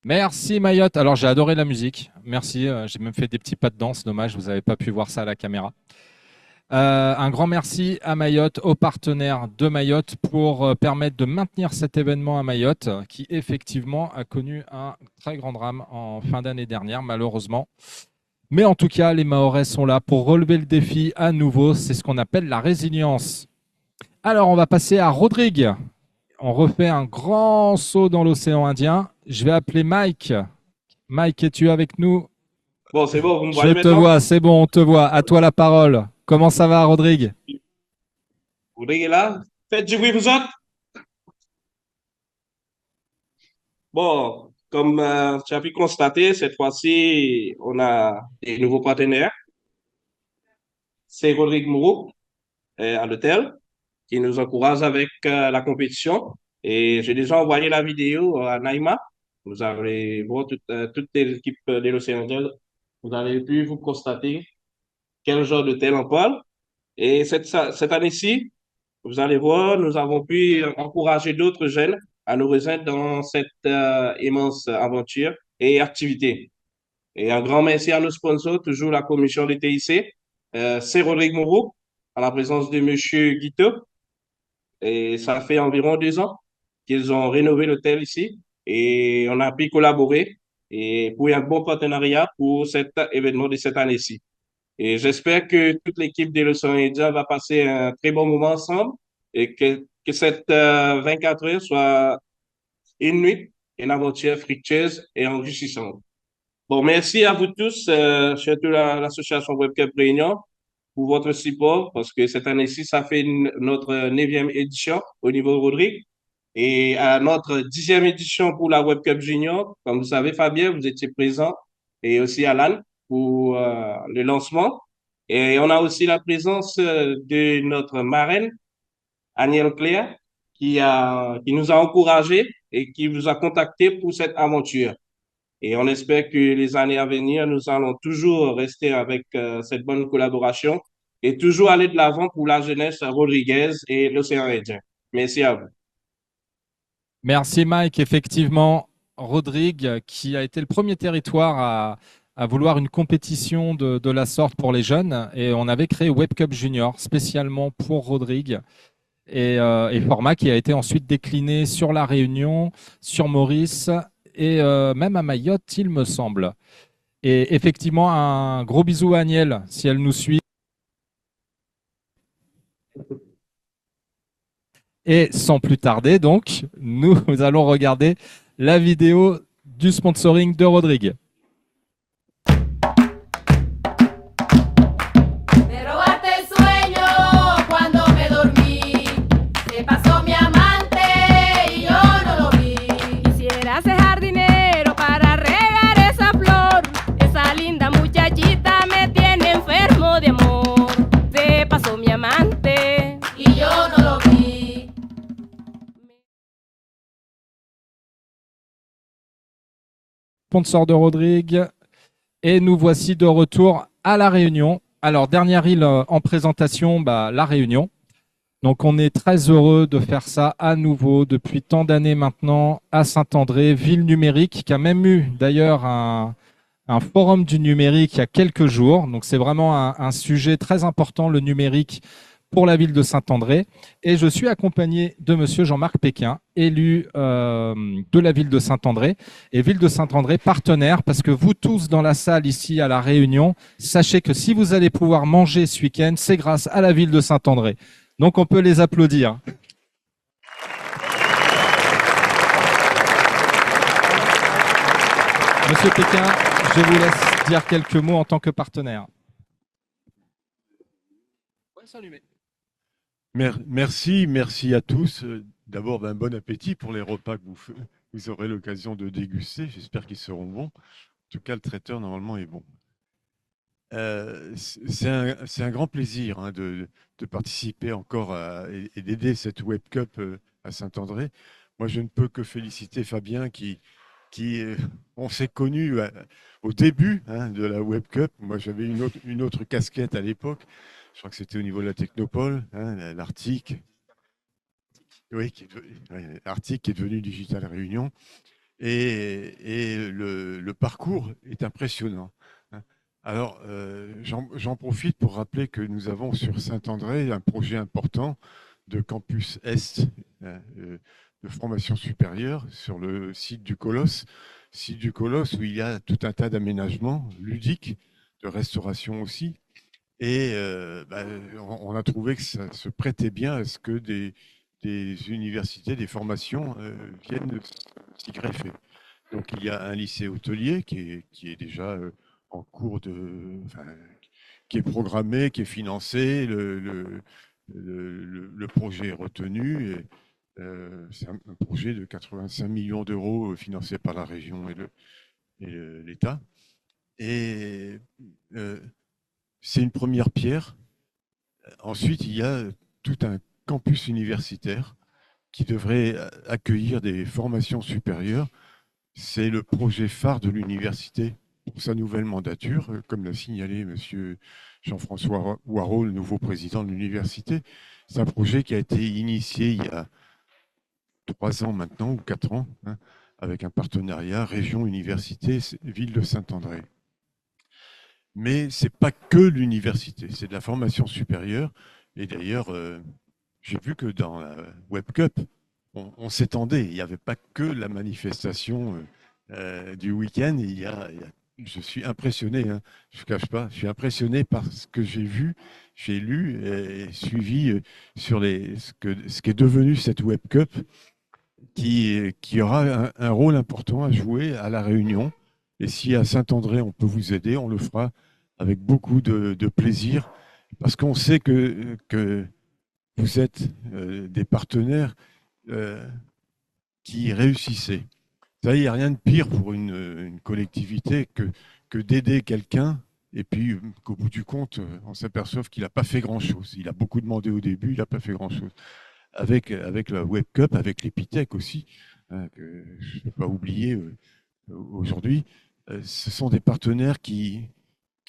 Merci Mayotte. Alors j'ai adoré la musique. Merci. J'ai même fait des petits pas de danse. Dommage, vous n'avez pas pu voir ça à la caméra. Un grand merci à Mayotte, aux partenaires de Mayotte pour permettre de maintenir cet événement à Mayotte qui effectivement a connu un très grand drame en fin d'année dernière malheureusement. Mais en tout cas, les Mahorais sont là pour relever le défi à nouveau. C'est ce qu'on appelle la résilience. Alors on va passer à Rodrigue. On refait un grand saut dans l'océan Indien. Je vais appeler Mike. Mike, es-tu avec nous? Bon, c'est bon, vous me voyez Je te maintenant? vois, c'est bon, on te voit. À toi la parole. Comment ça va, Rodrigue? Rodrigue est là? Faites du bruit, vous autres? Bon, comme tu as pu constater, cette fois-ci, on a des nouveaux partenaires. C'est Rodrigue Mourou à l'hôtel qui nous encourage avec la compétition. Et j'ai déjà envoyé la vidéo à Naïma. Vous allez voir toute l'équipe de l'Océan Indien. Vous avez pu vous constater quel genre d'hôtel on parle. Et cette année-ci, vous allez voir, nous avons pu encourager d'autres jeunes à nous rejoindre dans cette immense aventure et activité. Et un grand merci à nos sponsors, toujours la commission de TIC. C'est Rodrigue Moreau, en la présence de Monsieur Guiteau. Et ça fait environ 2 ans qu'ils ont rénové l'hôtel ici et on a pu collaborer et pour un bon partenariat pour cet événement de cette année-ci. Et j'espère que toute l'équipe de l'Océan Indien va passer un très bon moment ensemble et que cette 24 heures soit une nuit, une aventure fructueuse et enrichissante. Bon, merci à vous tous, surtout l'association WebCup Réunion, pour votre support, parce que cette année-ci, ça fait notre 9e édition au niveau Rodrigue et à notre 10e édition pour la WebCup Junior. Comme vous savez, Fabien, vous étiez présent et aussi Alan pour le lancement. Et on a aussi la présence de notre marraine, Aniel Claire, qui nous a encouragés et qui vous a contacté pour cette aventure. Et on espère que les années à venir, nous allons toujours rester avec cette bonne collaboration et toujours aller de l'avant pour la jeunesse rodriguez et l'Océan Indien. Merci à vous. Merci Mike. Effectivement, Rodrigue, qui a été le premier territoire à vouloir une compétition de la sorte pour les jeunes. Et on avait créé WebCup Junior spécialement pour Rodrigue. Et format qui a été ensuite décliné sur La Réunion, sur Maurice et même à Mayotte, il me semble. Et effectivement, un gros bisou à Aniel, si elle nous suit. Et sans plus tarder, donc, nous allons regarder la vidéo du sponsoring de Rodrigue. Ese jardinero para regar esa flor, esa linda muchachita me sponsor de Rodrigue. Et nous voici de retour à La Réunion. Alors, dernière île en présentation, La Réunion. Donc, on est très heureux de faire ça à nouveau depuis tant d'années maintenant à Saint-André, ville numérique, qui a même eu d'ailleurs un forum du numérique il y a quelques jours. Donc, c'est vraiment un sujet très important, le numérique, pour la ville de Saint-André. Et je suis accompagné de monsieur Jean-Marc Péquin, élu de la ville de Saint-André. Et ville de Saint-André, partenaire, parce que vous tous dans la salle ici à La Réunion, sachez que si vous allez pouvoir manger ce week-end, c'est grâce à la ville de Saint-André. Donc on peut les applaudir. Monsieur Péquin, je vous laisse dire quelques mots en tant que partenaire. Merci à tous. D'abord, bon appétit pour les repas que vous aurez l'occasion de déguster. J'espère qu'ils seront bons. En tout cas, le traiteur, normalement, est bon. C'est un grand plaisir de participer encore et d'aider cette Web Cup à Saint-André. Moi, je ne peux que féliciter Fabien qui on s'est connus au début de la Web Cup. Moi, j'avais une autre casquette à l'époque. Je crois que c'était au niveau de la Technopole, l'Arctique. Oui, l'Arctique qui est devenu Digital Réunion. Et le parcours est impressionnant. Alors, j'en profite pour rappeler que nous avons sur Saint-André un projet important de campus Est de formation supérieure sur le site du Colosse où il y a tout un tas d'aménagements ludiques, de restauration aussi. Et on a trouvé que ça se prêtait bien à ce que des universités, des formations viennent s'y greffer. Donc il y a un lycée hôtelier qui est déjà en cours qui est programmé, qui est financé, le projet est retenu. C'est un projet de 85 millions d'euros financé par la région et l'État. Et c'est une première pierre. Ensuite, il y a tout un campus universitaire qui devrait accueillir des formations supérieures. C'est le projet phare de l'université pour sa nouvelle mandature, comme l'a signalé M. Jean-François Hoireau, le nouveau président de l'université. C'est un projet qui a été initié il y a 3 ans maintenant, ou 4 ans, avec un partenariat région-université, ville de Saint-André. Mais ce n'est pas que l'université, c'est de la formation supérieure. Et d'ailleurs, j'ai vu que dans la Web Cup, on s'étendait. Il n'y avait pas que la manifestation du week-end. Je suis impressionné, je ne cache pas, je suis impressionné par ce que j'ai vu, j'ai lu et suivi sur ce qui est devenu cette Web Cup, qui aura un rôle important à jouer à La Réunion. Et si à Saint-André, on peut vous aider, on le fera avec beaucoup de plaisir, parce qu'on sait que vous êtes des partenaires qui réussissez. Il n'y a rien de pire pour une collectivité que d'aider quelqu'un et puis qu'au bout du compte, on s'aperçoive qu'il n'a pas fait grand-chose. Il a beaucoup demandé au début, il n'a pas fait grand-chose. Avec la Web Cup, avec l'Epitech aussi, que je ne vais pas oublier aujourd'hui, ce sont des partenaires qui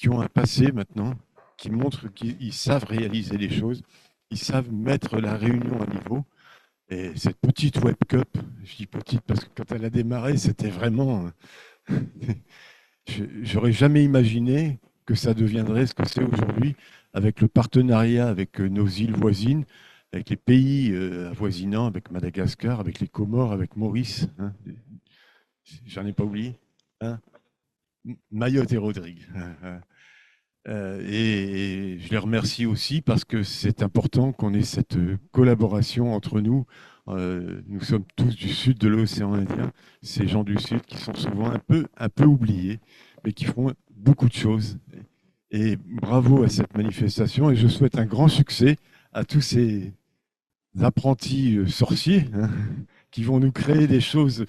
ont un passé maintenant, qui montrent qu'ils savent réaliser les choses, ils savent mettre La Réunion à niveau. Et cette petite Web Cup, je dis petite parce que quand elle a démarré, c'était vraiment... J'aurais jamais imaginé que ça deviendrait ce que c'est aujourd'hui, avec le partenariat avec nos îles voisines, avec les pays avoisinants, avec Madagascar, avec les Comores, avec Maurice. J'en ai pas oublié. Mayotte et Rodrigue. Et je les remercie aussi parce que c'est important qu'on ait cette collaboration entre nous. Nous sommes tous du sud de l'océan Indien, ces gens du sud qui sont souvent un peu oubliés, mais qui font beaucoup de choses. Et bravo à cette manifestation et je souhaite un grand succès à tous ces apprentis sorciers qui vont nous créer des choses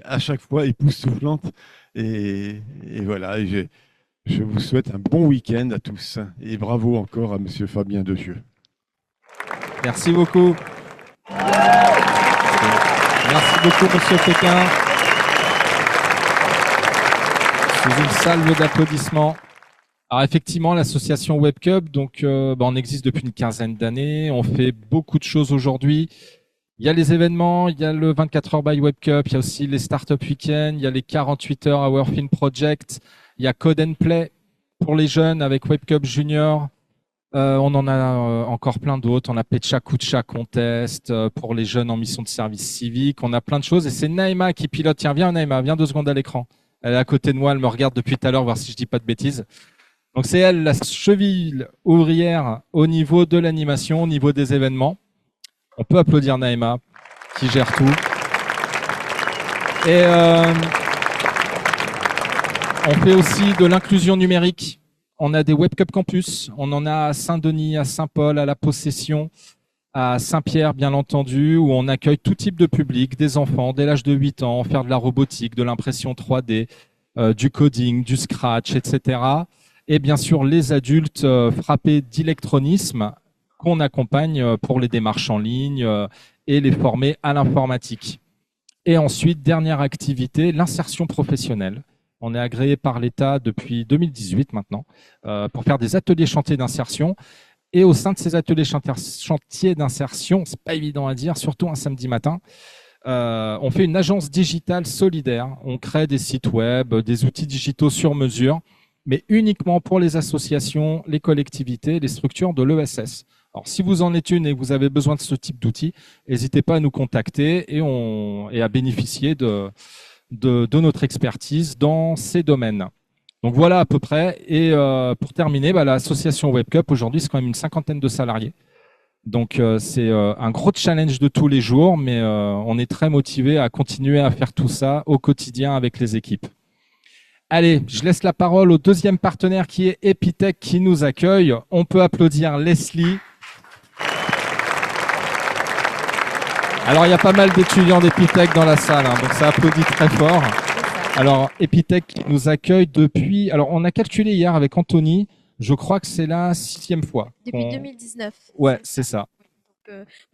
à chaque fois époustouflantes. Et voilà, je vous souhaite un bon week-end à tous et bravo encore à M. Fabien Decieux. Merci beaucoup. Merci beaucoup, M. Péquin. Sous une salve d'applaudissements. Alors effectivement, l'association WebCup, donc on existe depuis une quinzaine d'années. On fait beaucoup de choses aujourd'hui. Il y a les événements, il y a le 24 heures by WebCup, il y a aussi les Startup Weekend, il y a les 48 heures Our Film Project, il y a Code and Play pour les jeunes avec WebCup Junior. On en a encore plein d'autres. On a Pecha Kucha Contest pour les jeunes en mission de service civique. On a plein de choses et c'est Naïma qui pilote. Tiens, viens Naïma, viens 2 secondes à l'écran. Elle est à côté de moi, elle me regarde depuis tout à l'heure, voir si je dis pas de bêtises. Donc c'est elle, la cheville ouvrière au niveau de l'animation, au niveau des événements. On peut applaudir Naïma, qui gère tout. Et on fait aussi de l'inclusion numérique. On a des WebCup Campus. On en a à Saint-Denis, à Saint-Paul, à La Possession, à Saint-Pierre, bien entendu, où on accueille tout type de public, des enfants dès l'âge de 8 ans, faire de la robotique, de l'impression 3D, du coding, du scratch, etc. Et bien sûr, les adultes frappés d'électronisme qu'on accompagne pour les démarches en ligne et les former à l'informatique. Et ensuite, dernière activité, l'insertion professionnelle. On est agréé par l'État depuis 2018 maintenant pour faire des ateliers chantiers d'insertion. Et au sein de ces ateliers chantiers d'insertion, c'est pas évident à dire, surtout un samedi matin, on fait une agence digitale solidaire. On crée des sites web, des outils digitaux sur mesure, mais uniquement pour les associations, les collectivités, les structures de l'ESS. Alors, si vous en êtes une et que vous avez besoin de ce type d'outils, n'hésitez pas à nous contacter et à bénéficier de notre expertise dans ces domaines. Donc voilà à peu près. Et pour terminer, l'association WebCup, aujourd'hui, c'est quand même une 50aine de salariés. Donc c'est un gros challenge de tous les jours, mais on est très motivé à continuer à faire tout ça au quotidien avec les équipes. Allez, je laisse la parole au deuxième partenaire qui est Epitech qui nous accueille. On peut applaudir Leslie. Alors, il y a pas mal d'étudiants d'Epitech dans la salle, hein, donc ça applaudit très fort. Alors, Epitech nous accueille depuis... Alors, on a calculé hier avec Anthony, je crois que c'est la 6e fois. Depuis 2019. Ouais, c'est ça.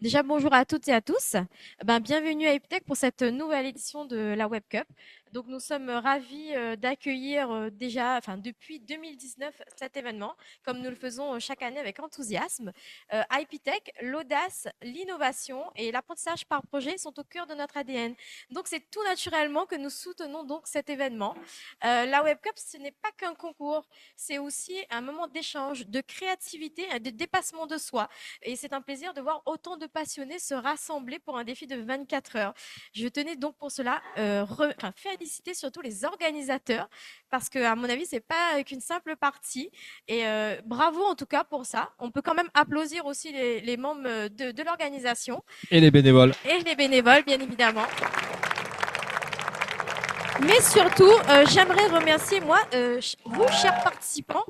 Déjà, bonjour à toutes et à tous. Bienvenue à Epitech pour cette nouvelle édition de la WebCup. Donc, nous sommes ravis d'accueillir depuis 2019 cet événement, comme nous le faisons chaque année avec enthousiasme. À Epitech, l'audace, l'innovation et l'apprentissage par projet sont au cœur de notre ADN. Donc, c'est tout naturellement que nous soutenons donc cet événement. La WebCup, ce n'est pas qu'un concours, c'est aussi un moment d'échange, de créativité, de dépassement de soi. Et c'est un plaisir de voir autant de passionnés se rassembler pour un défi de 24 heures. Je tenais donc pour cela féliciter surtout les organisateurs parce que à mon avis c'est pas qu'une simple partie et bravo en tout cas pour ça. On peut quand même applaudir aussi les membres de l'organisation et les bénévoles bien évidemment. Mais surtout, j'aimerais remercier vous, chers participants,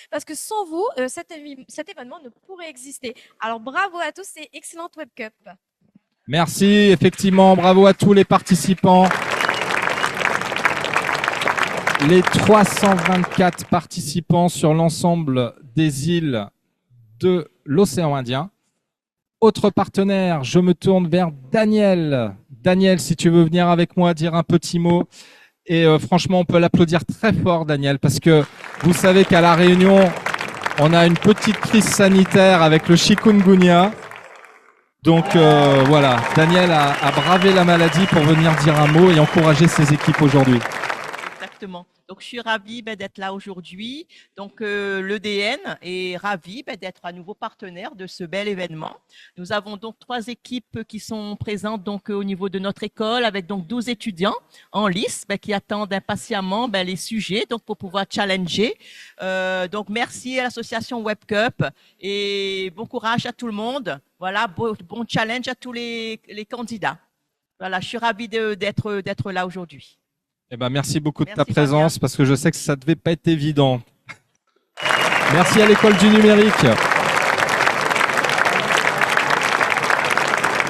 parce que sans vous, cet événement ne pourrait exister. Alors bravo à tous et excellente WebCup. Merci, effectivement, bravo à tous les participants. Les 324 participants sur l'ensemble des îles de l'océan Indien. Autre partenaire, je me tourne vers Daniel. Daniel, si tu veux venir avec moi dire un petit mot. Et franchement, on peut l'applaudir très fort, Daniel, parce que vous savez qu'à La Réunion, on a une petite crise sanitaire avec le chikungunya. Donc voilà, Daniel a bravé la maladie pour venir dire un mot et encourager ses équipes aujourd'hui. Exactement. Donc, je suis ravie d'être là aujourd'hui. Donc, l'EDN est ravi d'être à nouveau partenaire de ce bel événement. Nous avons donc 3 équipes qui sont présentes donc au niveau de notre école avec donc 12 étudiants en lice qui attendent impatiemment les sujets donc pour pouvoir challenger. Donc, merci à l'association WebCup et bon courage à tout le monde. Voilà, bon challenge à tous les candidats. Voilà, je suis ravie d'être là aujourd'hui. Eh ben, merci beaucoup de ta présence parce que je sais que ça ne devait pas être évident. Merci à l'école du numérique.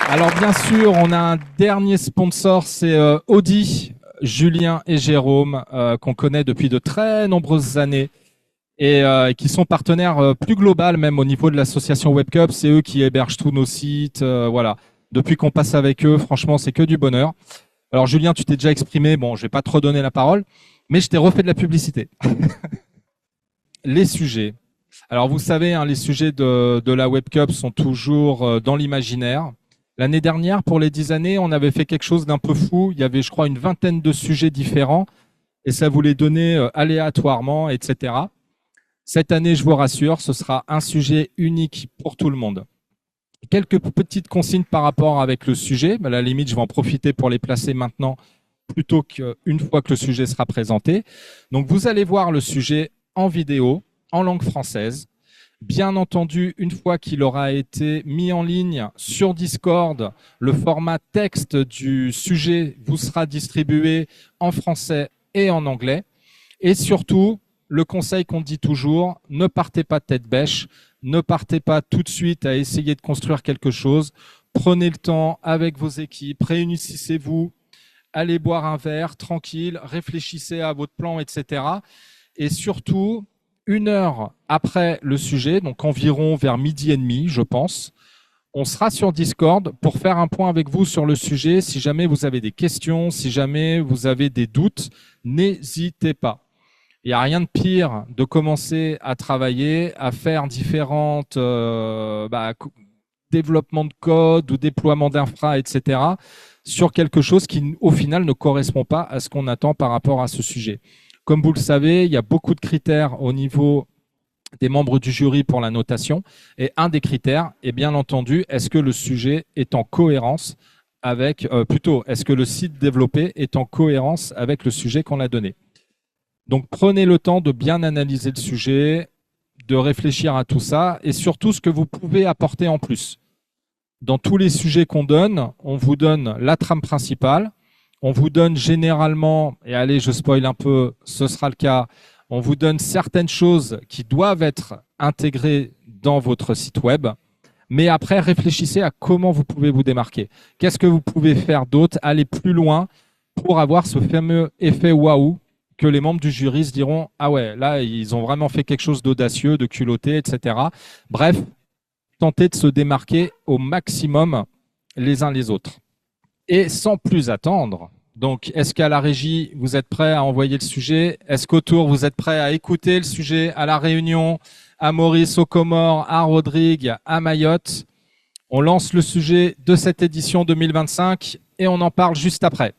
Alors bien sûr, on a un dernier sponsor, c'est Audi, Julien et Jérôme, qu'on connaît depuis de très nombreuses années et qui sont partenaires plus globaux même au niveau de l'association WebCup. C'est eux qui hébergent tous nos sites. Voilà. Depuis qu'on passe avec eux, franchement, c'est que du bonheur. Alors Julien, tu t'es déjà exprimé, bon, je vais pas trop donner la parole, Mais je t'ai refait de la publicité. Les sujets. Alors, vous savez, hein, les sujets de la Web Cup sont toujours dans l'imaginaire. L'année dernière, pour les 10 années, on avait fait quelque chose d'un peu fou. Il y avait, je crois, une vingtaine de sujets différents et ça voulait donner aléatoirement, etc. Cette année, je vous rassure, ce sera un sujet unique pour tout le monde. Quelques petites consignes par rapport avec le sujet. À la limite, je vais en profiter pour les placer maintenant plutôt qu'une fois que le sujet sera présenté. Donc, vous allez voir le sujet en vidéo, en langue française. Bien entendu, une fois qu'il aura été mis en ligne sur Discord, le format texte du sujet vous sera distribué en français et en anglais. Et surtout, le conseil qu'on dit toujours, ne partez pas tête bêche, ne partez pas tout de suite à essayer de construire quelque chose. Prenez le temps avec vos équipes, réunissez-vous, allez boire un verre, tranquille, réfléchissez à votre plan, etc. Et surtout, 1 heure après le sujet, donc environ vers 12h30, je pense, on sera sur Discord pour faire un point avec vous sur le sujet. Si jamais vous avez des questions, si jamais vous avez des doutes, n'hésitez pas. Il n'y a rien de pire de commencer à travailler, à faire différentes développements de code ou déploiement d'infra, etc., sur quelque chose qui, au final, ne correspond pas à ce qu'on attend par rapport à ce sujet. Comme vous le savez, il y a beaucoup de critères au niveau des membres du jury pour la notation. Et un des critères est bien entendu, est-ce que le sujet est en cohérence avec, est-ce que le site développé est en cohérence avec le sujet qu'on a donné. Donc, prenez le temps de bien analyser le sujet, de réfléchir à tout ça et surtout ce que vous pouvez apporter en plus. Dans tous les sujets qu'on donne, on vous donne la trame principale. On vous donne généralement, et allez, je spoil un peu, ce sera le cas, on vous donne certaines choses qui doivent être intégrées dans votre site web. Mais après, réfléchissez à comment vous pouvez vous démarquer. Qu'est-ce que vous pouvez faire d'autre? Aller plus loin pour avoir ce fameux effet waouh que les membres du jury se diront « Ah ouais, là, ils ont vraiment fait quelque chose d'audacieux, de culotté, etc. » Bref, tentez de se démarquer au maximum les uns les autres. Et sans plus attendre, donc est-ce qu'à la régie, vous êtes prêts à envoyer le sujet? Est-ce qu'autour, vous êtes prêts à écouter le sujet à La Réunion, à Maurice, aux Comores, à Rodrigue, à Mayotte? On lance le sujet de cette édition 2025 et on en parle juste après.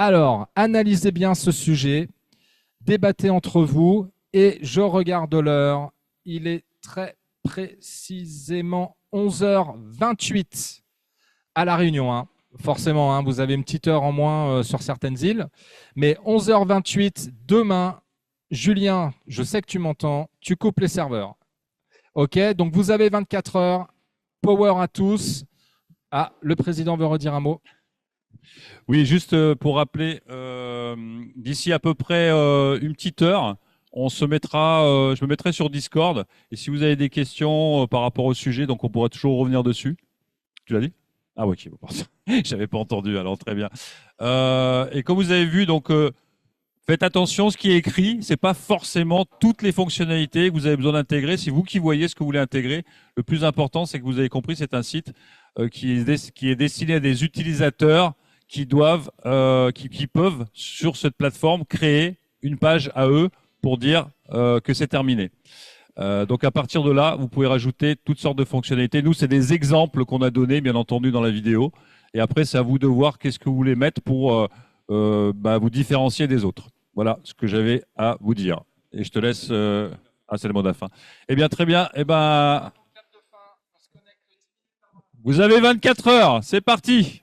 Alors, analysez bien ce sujet, débattez entre vous et je regarde l'heure. Il est très précisément 11h28 à La Réunion. Hein. Forcément, hein, vous avez une petite heure en moins sur certaines îles. Mais 11h28, demain, Julien, je sais que tu m'entends, tu coupes les serveurs. OK, donc vous avez 24 heures. Power à tous. Ah, le président veut redire un mot. Oui, juste pour rappeler, d'ici à peu près une petite heure, on se mettra, je me mettrai sur Discord. Et si vous avez des questions par rapport au sujet, donc on pourra toujours revenir dessus. Tu l'as dit? Ah oui, ok, bon, j'avais pas entendu, alors très bien. Et comme vous avez vu, donc faites attention, ce qui est écrit, c'est pas forcément toutes les fonctionnalités que vous avez besoin d'intégrer. C'est vous qui voyez ce que vous voulez intégrer. Le plus important, c'est que vous avez compris, c'est un site qui est destiné à des utilisateurs qui doivent, qui peuvent sur cette plateforme créer une page à eux pour dire que c'est terminé. Donc à partir de là, vous pouvez rajouter toutes sortes de fonctionnalités. Nous, c'est des exemples qu'on a donnés, bien entendu, dans la vidéo. Et après, c'est à vous de voir qu'est-ce que vous voulez mettre pour vous différencier des autres. Voilà ce que j'avais à vous dire. Et je te laisse... Ah, c'est le mot de la fin. Eh bien, très bien. Eh ben, vous avez 24 heures. C'est parti.